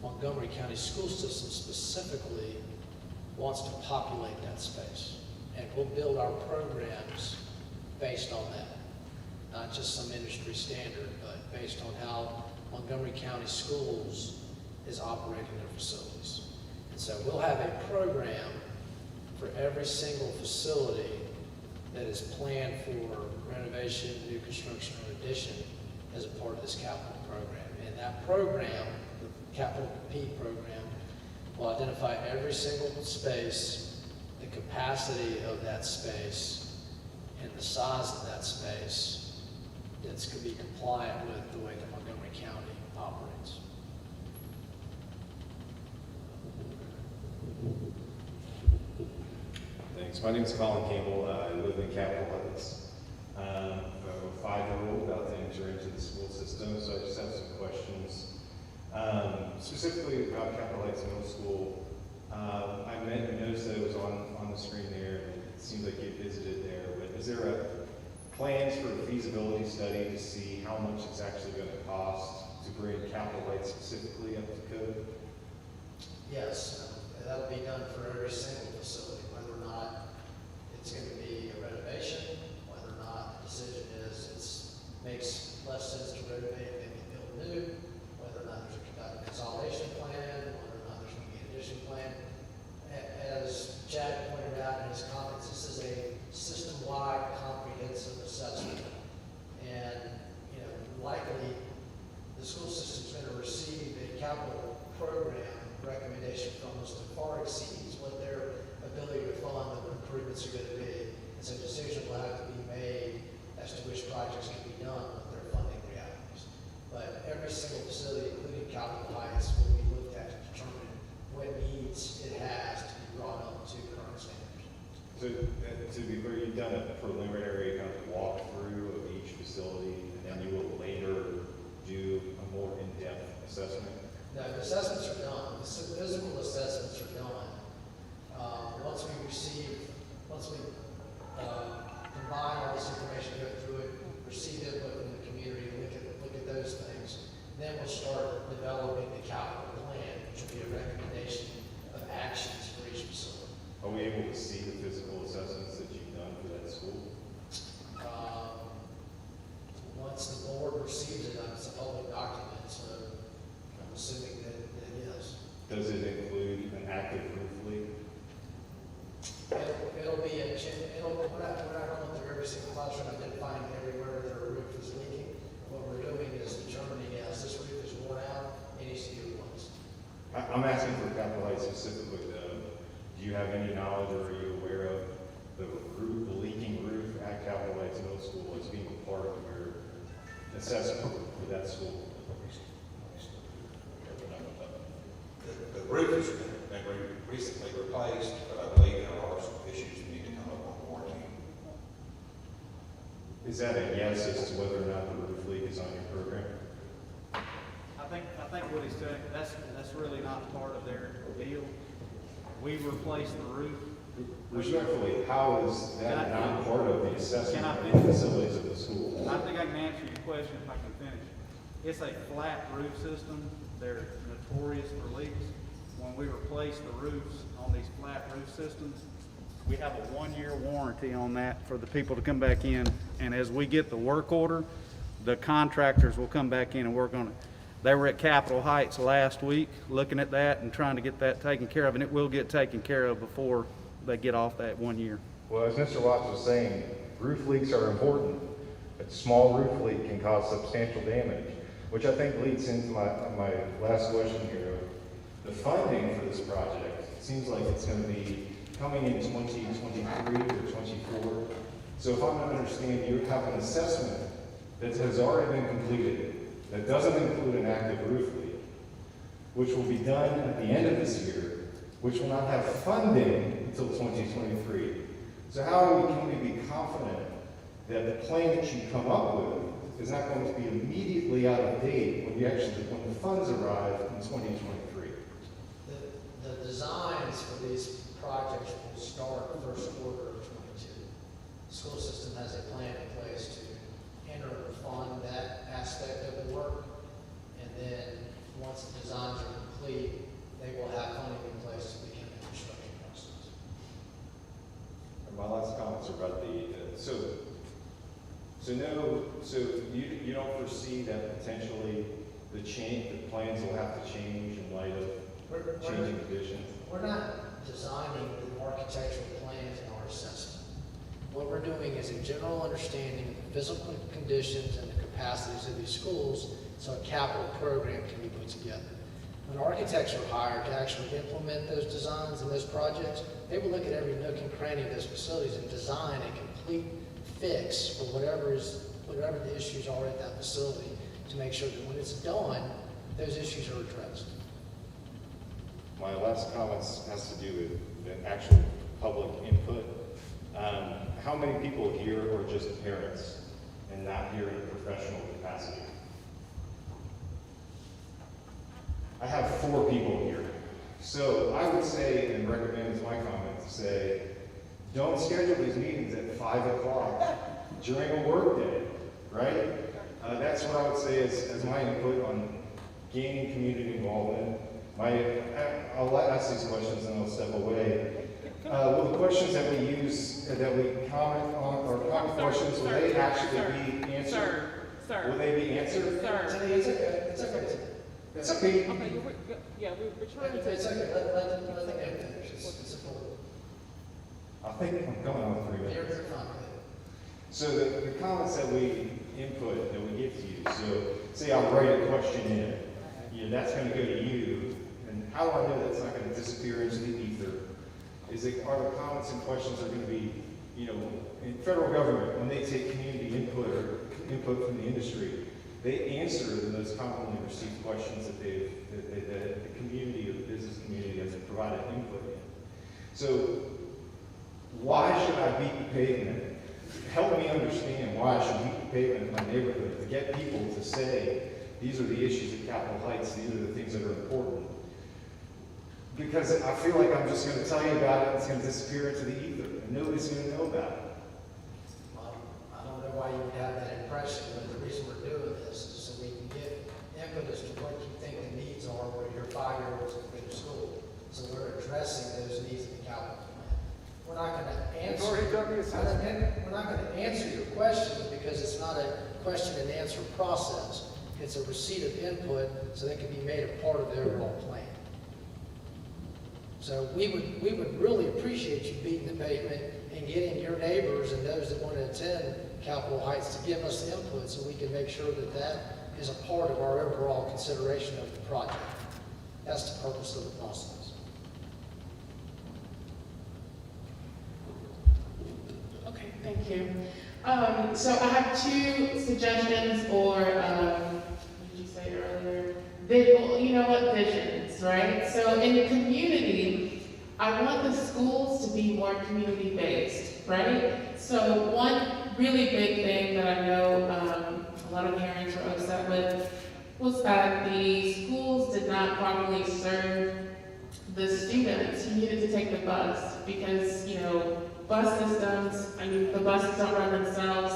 Montgomery County School System specifically wants to populate that space. And we'll build our programs based on that. Not just some industry standard, but based on how Montgomery County Schools is operating their facilities. And so we'll have a program for every single facility that is planned for renovation, new construction, or addition as a part of this capital program. And that program, the capital P program, will identify every single space, the capacity of that space, and the size of that space that's going to be compliant with the way that Montgomery County operates. Thanks. My name is Colin Campbell. I live in Capitol Heights. I have a 5-year-old about to enter into the school system, so I just have some questions. Specifically about Capitol Heights Middle School. I noticed that it was on the screen there, and it seems like you visited there, but is there plans for a feasibility study to see how much it's actually going to cost to bring Capitol Heights specifically up to code? Yes, that'll be done for every single facility, whether or not it's going to be a renovation, whether or not the decision is it makes less sense to renovate than to build new, whether or not there's a consolidation plan, whether or not there's going to be an addition plan. As Chad pointed out in his comments, this is a system-wide comprehensive assessment. And, you know, likely the school system's going to receive a capital program recommendation from us that far exceeds what their ability to fund the improvements are going to be. And so a decision will have to be made as to which projects can be done with their funding realities. But every single facility, including Capitol Heights, will be looked at to determine what needs it has to be brought up to current standards. So, to be clear, you've done a preliminary kind of walkthrough of each facility, and then you will later do a more in-depth assessment? No, the assessments are done. The physical assessments are done. Once we combine all this information, go through it, receive input from the community, look at those things, then we'll start developing the capital plan, which will be a recommendation of actions for each facility. Are we able to see the physical assessments that you've done for that school? Once the board receives it, it's a public document, so I'm assuming that yes. Does it include an active roof leak? It'll be we're not going through every single classroom and identifying everywhere that a roof is leaking. What we're doing is determining, yes, this roof is worn out, it needs to be replaced. I'm asking for Capitol Heights specifically, though. Do you have any knowledge, or are you aware of the leaking roof at Capitol Heights Middle School as being a part of your assessment for that school? The roof has been recently replaced, but I believe there are some issues that need to come up on warranty. Is that a yes as to whether or not the roof leak is on your program? I think what he's saying, that's really not part of their deal. We replaced the roof. Respectfully, how is that not part of the assessment of the facilities of the school? I think I can answer your question if I can finish. It's a flat roof system. They're notorious for leaks. When we replace the roofs on these flat roof systems, we have a 1-year warranty on that for the people to come back in. And as we get the work order, the contractors will come back in and work on it. They were at Capitol Heights last week looking at that and trying to get that taken care of, and it will get taken care of before they get off that 1 year. Well, as Mr. Watts was saying, roof leaks are important. A small roof leak can cause substantial damage, which I think leads into my last question here. The funding for this project, it seems like it's going to be coming in 2023 or 24. So if I'm to understand, you have an assessment that has already been completed that doesn't include an active roof leak, which will be done at the end of this year, which will not have funding until 2023. So how can we be confident that the plan that you come up with is not going to be immediately out of date when the funds arrive in 2023? The designs for these projects will start the first quarter of 22. The school system has a plan in place to enter and fund that aspect of the work. And then once the designs are complete, they will have funding in place to begin the construction process. And my last comments are about so you don't foresee that potentially the plans will have to change in light of changing conditions? We're not designing the architectural plans in our assessment. What we're doing is a general understanding of the physical conditions and the capacities of these schools so a capital program can be put together. When architects are hired to actually implement those designs and those projects, they will look at every nook and cranny of those facilities and design a complete fix for whatever the issues are at that facility, to make sure that when it's done, those issues are addressed. My last comments has to do with the actual public input. How many people here are just parents and not here in a professional capacity? I have 4 people here. So I would say, and recommend as my comment, to say, don't schedule these meetings at 5 o'clock during a work day, right? That's what I would say as my input on gaining community involvement. I'll ask these questions and I'll step away. Will the questions that we use, that we comment on, or comment questions, will they actually be answered? Sir. Will they be answered? Sir. It's okay. It's okay. Okay, we're trying to. It's okay, let them finish. It's important. I think I'm coming on 3 minutes. You're fine. So the comments that we input, that we give to you, so say I write a question in, that's going to go to you, and how do I know that's not going to disappear into the ether? Are the comments and questions are going to be, in federal government, when they take community input or input from the industry, they answer the most commonly received questions that the community or the business community has provided input in. So why should I beat the pavement? Help me understand why I should beat the pavement in my neighborhood to get people to say, these are the issues at Capitol Heights, these are the things that are important. Because I feel like I'm just going to tell you about it and it's going to disappear into the ether, and nobody's going to know about it. I don't know why you would have that impression, but the reason we're doing this is so we can get input as to what you think the needs are where your 5-year-olds can go to school. So we're addressing those needs in the capital plan. We're not going to answer. We're not going to answer your questions because it's not a question and answer process. It's a receipt of input so that can be made a part of the overall plan. So we would really appreciate you beating the pavement and getting your neighbors and those that want to attend Capitol Heights to give us input so we can make sure that that is a part of our overall consideration of the project. That's the purpose of the process. Okay, thank you. So I have 2 suggestions, or what did you say earlier? Visions, right? So in the community, I want the schools to be more community-based, right? So one really big thing that I know a lot of parents were upset with was that the schools did not properly serve the students who needed to take the bus because, bus systems, the buses don't run themselves,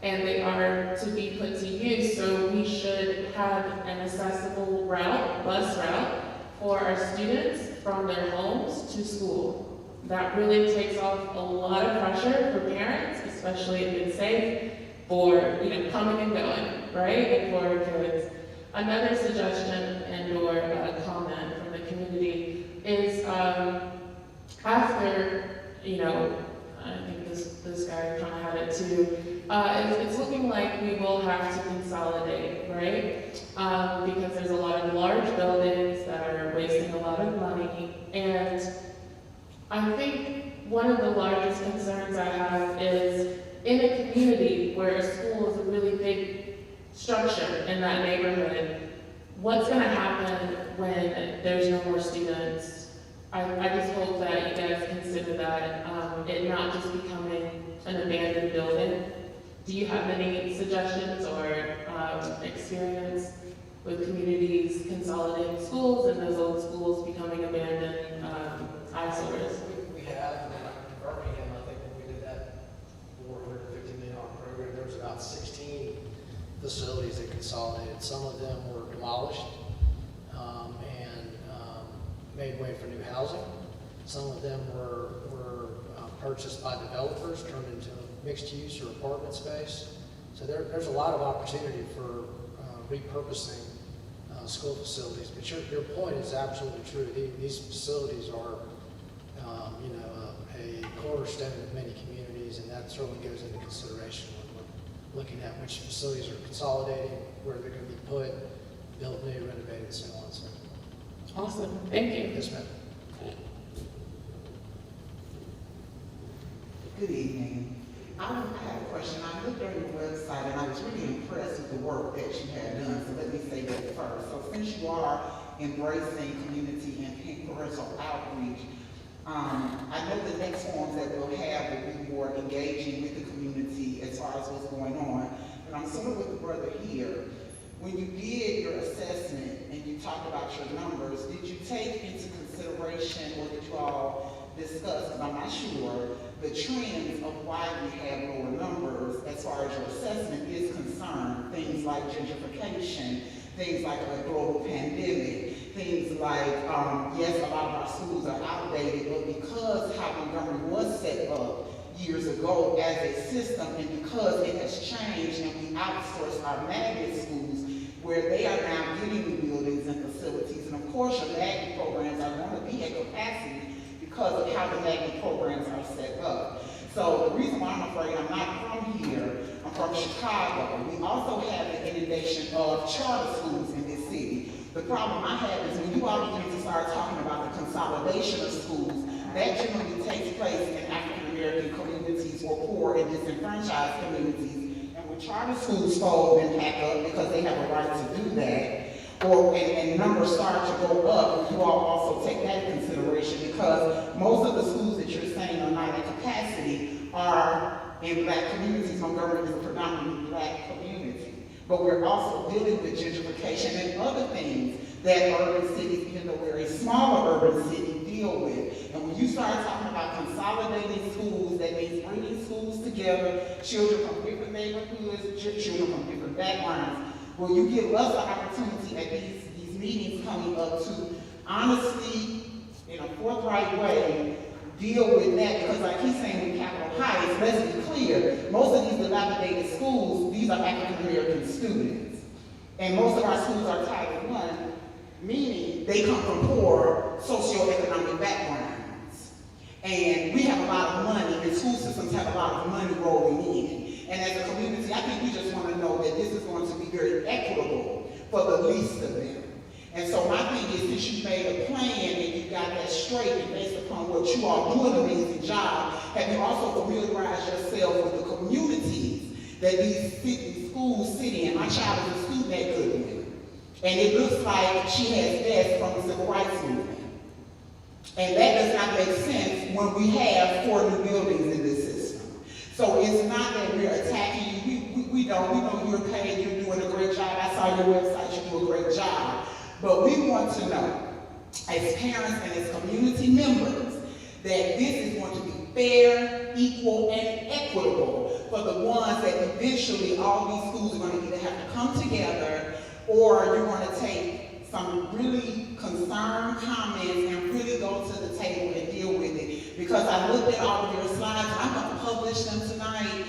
and they are to be put to use. So we should have an accessible bus route, for our students from their homes to school. That really takes off a lot of pressure for parents, especially if it's safe for coming and going, right? And for kids. Another suggestion and or comment from the community is after I think this guy kind of had it too. It's looking like we will have to consolidate, right? Because there's a lot of large buildings that are wasting a lot of money. And I think one of the largest concerns I have is in a community where a school is a really big structure in that neighborhood, what's going to happen when there's no more students? I just hope that you guys consider that it not just becoming an abandoned building. Do you have any suggestions or experience with communities consolidating schools and those old schools becoming abandoned eyesores? We have, and in Birmingham, I think when we did that $450 million program, there was about 16 facilities that consolidated. Some of them were demolished and made way for new housing. Some of them were purchased by developers, turned into mixed use or apartment space. So there's a lot of opportunity for repurposing school facilities. But your point is absolutely true. These facilities are, a cornerstone of many communities, and that certainly goes into consideration when we're looking at which facilities are consolidating, where they're going to be put, built new, renovated, and so on. So. Awesome. Thank you. Yes, ma'am. Good evening. I have a question. I looked on your website and I was really impressed with the work that you have done, so let me say that first. So since you are embracing community and parental outreach, I know the next forums that we'll have will be more engaging with the community as far as what's going on, but I'm sort of with the brother here. When you did your assessment and you talked about your numbers, did you take into consideration, or did you all discuss, because I'm not sure, the trends of why we have lower numbers as far as your assessment is concerned? Things like gentrification, things like a global pandemic, things like, yes, a lot of our schools are outdated, but because how Montgomery was set up years ago as a system, and because it has changed and we outsourced our magnet schools, where they are now getting new buildings and facilities, and of course your magnet programs are going to be at capacity because of how the magnet programs are set up. So the reason why I'm afraid I'm not from here, I'm from Chicago. We also have the inundation of charter schools in this city. The problem I have is when you all begin to start talking about the consolidation of schools, that generally takes place in African American communities or poor and disenfranchised communities. And when charter schools fold and pack up because they have a right to do that, and numbers start to go up, you all also take that into consideration, because most of the schools that you're saying are not at capacity are in black communities. Montgomery is a predominantly black community. But we're also dealing with gentrification and other things that urban cities, even though we're a smaller urban city, deal with. And when you start talking about consolidating schools, that means bringing schools together, children from different neighborhoods, children from different backgrounds. Will you give us an opportunity at these meetings coming up to honestly, in a forthright way, deal with that? Because like he's saying with Capitol Heights, let's be clear, most of these dilapidated schools, these are African American students. And most of our schools are Title I, meaning they come from poor socioeconomic backgrounds. And we have a lot of money, and school systems have a lot of money rolling in. And as a community, I think we just want to know that this is going to be very equitable for the least of them. And so my thing is, since you made a plan and you got that straight, and based upon what you all do an amazing job, have you also familiarized yourself with the communities that these schools sit in? My child is a student at Goodwin, and it looks like she has desks from the Civil Rights Movement. And that does not make sense when we have 4 new buildings in this system. So it's not that we're attacking you. We don't. We know you're paid, you're doing a great job. I saw your website, you do a great job. But we want to know, as parents and as community members, that this is going to be fair, equal, and equitable for the ones that eventually all these schools are going to either have to come together, or you're going to take some really concerned comments and really go to the table and deal with it. Because I looked at all of your slides, and I'm going to publish them tonight.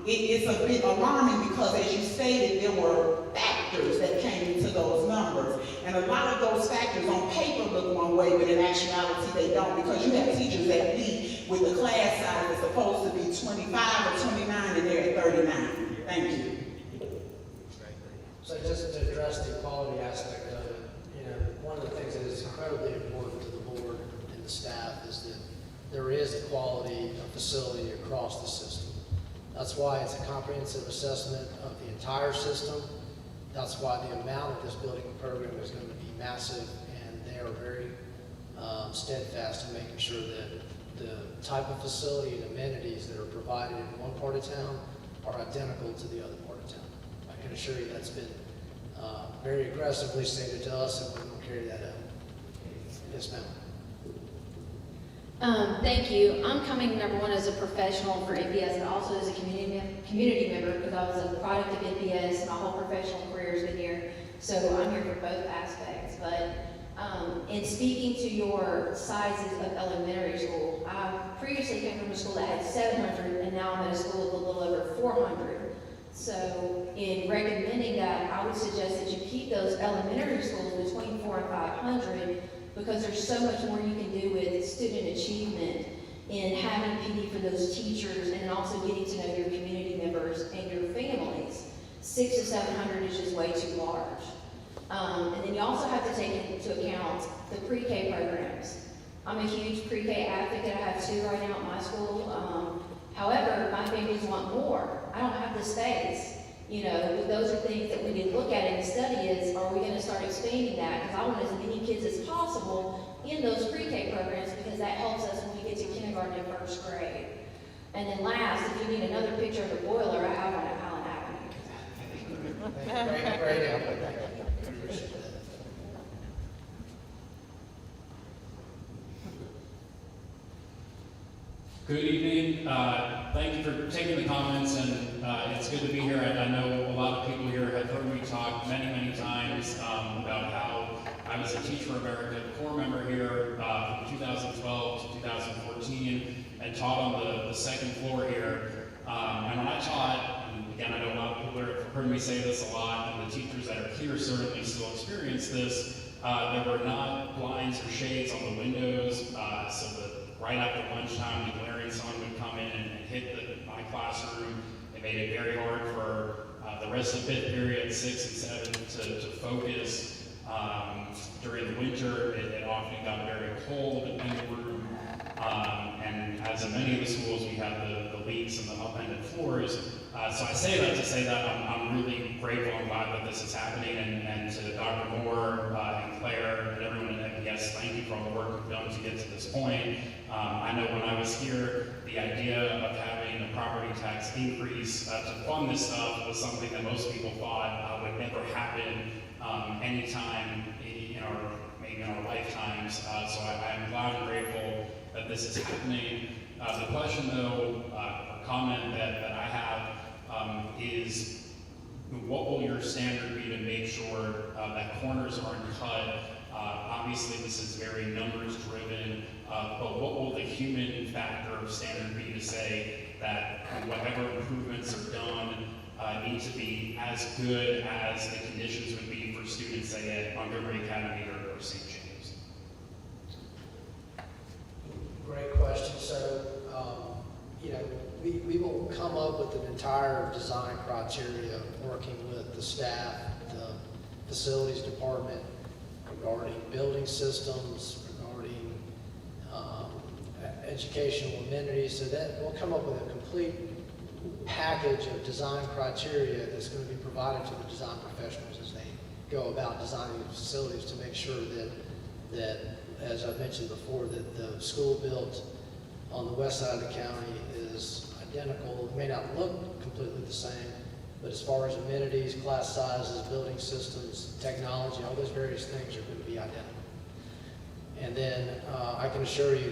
It's a bit alarming because, as you stated, there were factors that came into those numbers. And a lot of those factors on paper look one way, but in actuality they don't, because you have teachers that lead with the class size that's supposed to be 25 or 29 and they're at 39. Thank you. So just to address the equality aspect of it, one of the things that is incredibly important to the board and the staff is that there is equality of facility across the system. That's why it's a comprehensive assessment of the entire system. That's why the amount of this building program is going to be massive, and they are very steadfast in making sure that the type of facility and amenities that are provided in one part of town are identical to the other part of town. I can assure you that's been very aggressively stated to us, and we will carry that out. Yes, ma'am. Thank you. I'm coming, number one, as a professional for NPS and also as a community member, because I was a product of NPS. My whole professional career has been here, so I'm here for both aspects. But in speaking to your sizes of elementary school, I previously came from a school that had 700, and now I'm at a school with a little over 400. So in recommending that, I would suggest that you keep those elementary schools between 400 and 500, because there's so much more you can do with student achievement in having PD for those teachers, and also getting to know your community members and your families. 600 to 700 is just way too large. And then you also have to take into account the pre-K programs. I'm a huge pre-K advocate. I have 2 right now at my school. However, my families want more. I don't have the space. You know, those are things that we need to look at in the study is, are we gonna start expanding that? Because I want as many kids as possible in those pre-K programs because that helps us when we get to kindergarten and first grade. And then last, if you need another picture of the boiler, I have one at Allen Avenue. Great. Good evening. Thank you for taking the comments, and it's good to be here. I know a lot of people here have heard me talk many, many times about how I was a Teach for America core member here from 2012 to 2014 and taught on the second floor here. And when I taught, and again, I know a lot of people have heard me say this a lot, and the teachers that are here certainly still experience this. There were not blinds or shades on the windows, so that right after lunchtime, the glaring sun would come in and hit my classroom. It made it very hard for the rest of fifth period, 6 and 7, to focus. During the winter, it often got very cold in the room. And as in many of the schools, we have the leaks and the upended floors. So I say that to say that I'm really grateful and glad that this is happening. And to Dr. Moore and Claire and everyone at FBS, thank you for all the work we've done to get to this point. I know when I was here, the idea of having a property tax increase to fund this stuff was something that most people thought would never happen anytime maybe in our lifetimes. So I'm glad and grateful that this is happening. The question though, or comment that I have is, what will your standard be to make sure that corners aren't cut? Obviously this is very numbers driven, but what will the human factor standard be to say that whatever improvements are done need to be as good as the conditions would be for students, say, at Montgomery Academy or St. James? Great question. So, we will come up with an entire design criteria working with the staff, the facilities department regarding building systems, regarding educational amenities. So that we'll come up with a complete package of design criteria that's going to be provided to the design professionals as they go about designing the facilities to make sure that as I mentioned before, that the school built on the west side of the county is identical. It may not look completely the same, but as far as amenities, class sizes, building systems, technology, all those various things are going to be identical. And then I can assure you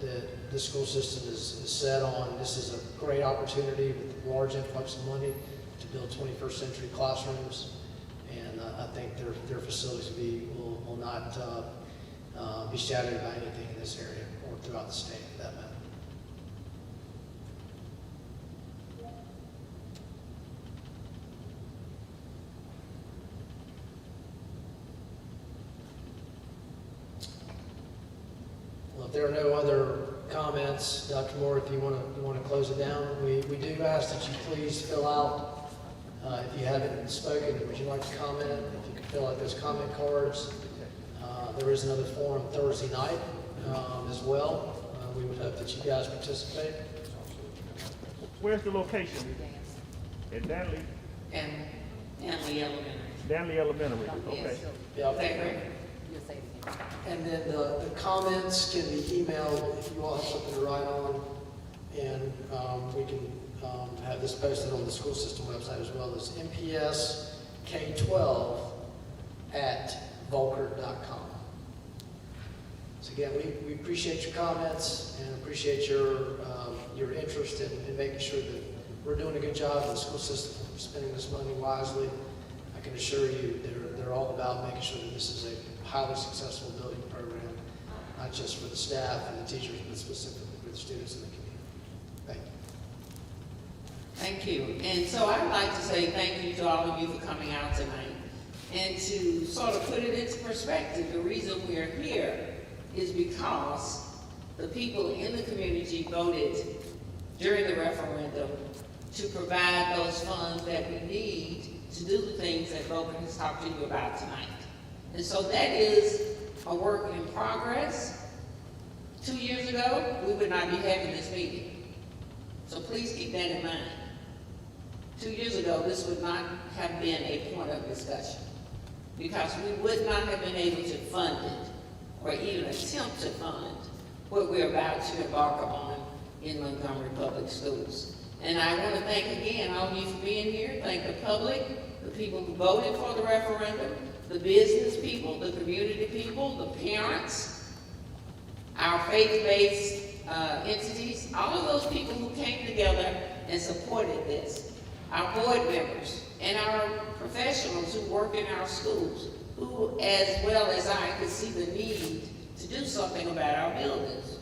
that the school system is set on, this is a great opportunity with large influx of money to build 21st century classrooms. And I think their facilities will not be shadowed by anything in this area or throughout the state for that matter. Well, if there are no other comments, Dr. Moore, if you want to close it down, we do ask that you please fill out, if you haven't spoken, would you like to comment? If you could fill out those comment cards. There is another forum Thursday night as well. We would hope that you guys participate. Where's the location? In Danley? Danley Elementary. Danley Elementary, okay. Yep. And then the comments can be emailed if you all have something to write on. And we can have this posted on the school system website as well as mpsk12@volkert.com. So again, we appreciate your comments and appreciate your interest in making sure that we're doing a good job in the school system, spending this money wisely. I can assure you they're all about making sure that this is a highly successful building program, not just for the staff and the teachers, but specifically for the students in the community. Thank you. Thank you. And so I'd like to say thank you to all of you for coming out tonight. And to sort of put it into perspective, the reason we're here is because the people in the community voted during the referendum to provide those funds that we need to do the things that Volkert has talked to you about tonight. And so that is a work in progress. 2 years ago, we would not be having this meeting. So please keep that in mind. 2 years ago, this would not have been a point of discussion because we would not have been able to fund it or even attempt to fund what we're about to embark upon in Montgomery Public Schools. And I want to thank again all of you for being here. Thank the public, the people who voted for the referendum, the business people, the community people, the parents, our faith-based entities, all of those people who came together and supported this, our board members, and our professionals who work in our schools, who, as well as I, could see the need to do something about our buildings.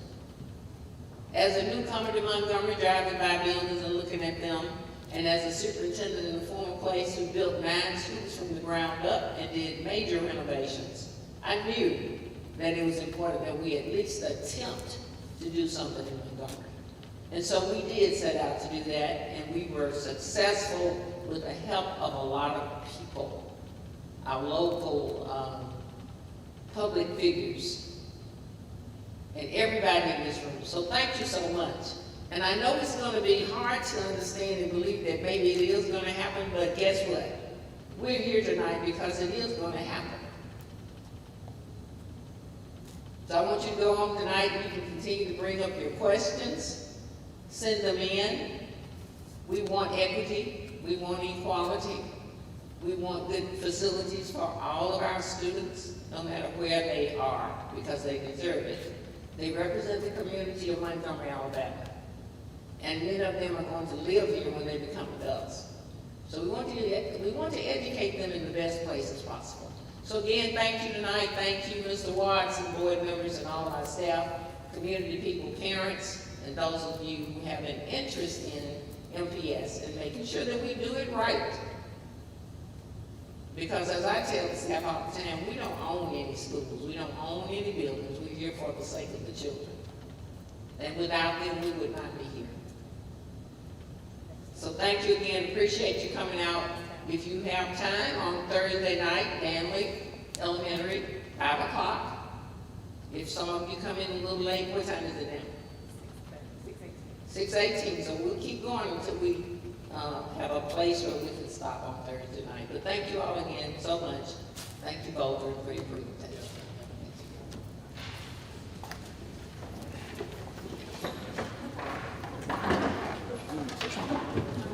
As a newcomer to Montgomery, driving by buildings and looking at them, and as a superintendent in the former place who built 9 schools from the ground up and did major renovations, I knew that it was important that we at least attempt to do something in Montgomery. And so we did set out to do that, and we were successful with the help of a lot of people, our local public figures, and everybody in this room. So thank you so much. And I know it's going to be hard to understand and believe that maybe it is going to happen, but guess what? We're here tonight because it is going to happen. So I want you to go home tonight and you can continue to bring up your questions, send them in. We want equity, we want equality, we want good facilities for all of our students, no matter where they are, because they deserve it. They represent the community of Montgomery, Alabama. And many of them are going to live here when they become adults. So we want to educate them in the best places possible. So again, thank you tonight. Thank you, Mr. Watts and board members and all of our staff, community people, parents, and those of you who have an interest in MPS and making sure that we do it right. Because as I tell the staff all the time, we don't own any schools. We don't own any buildings. We're here for the sake of the children. And without them, we would not be here. So thank you again. Appreciate you coming out. If you have time on Thursday night, Danley Elementary, 5 o'clock. If some of you come in a little late, what time is it now? 6:18. So we'll keep going until we have a place where we can stop on Thursday night. But thank you all again so much. Thank you both for your presentation.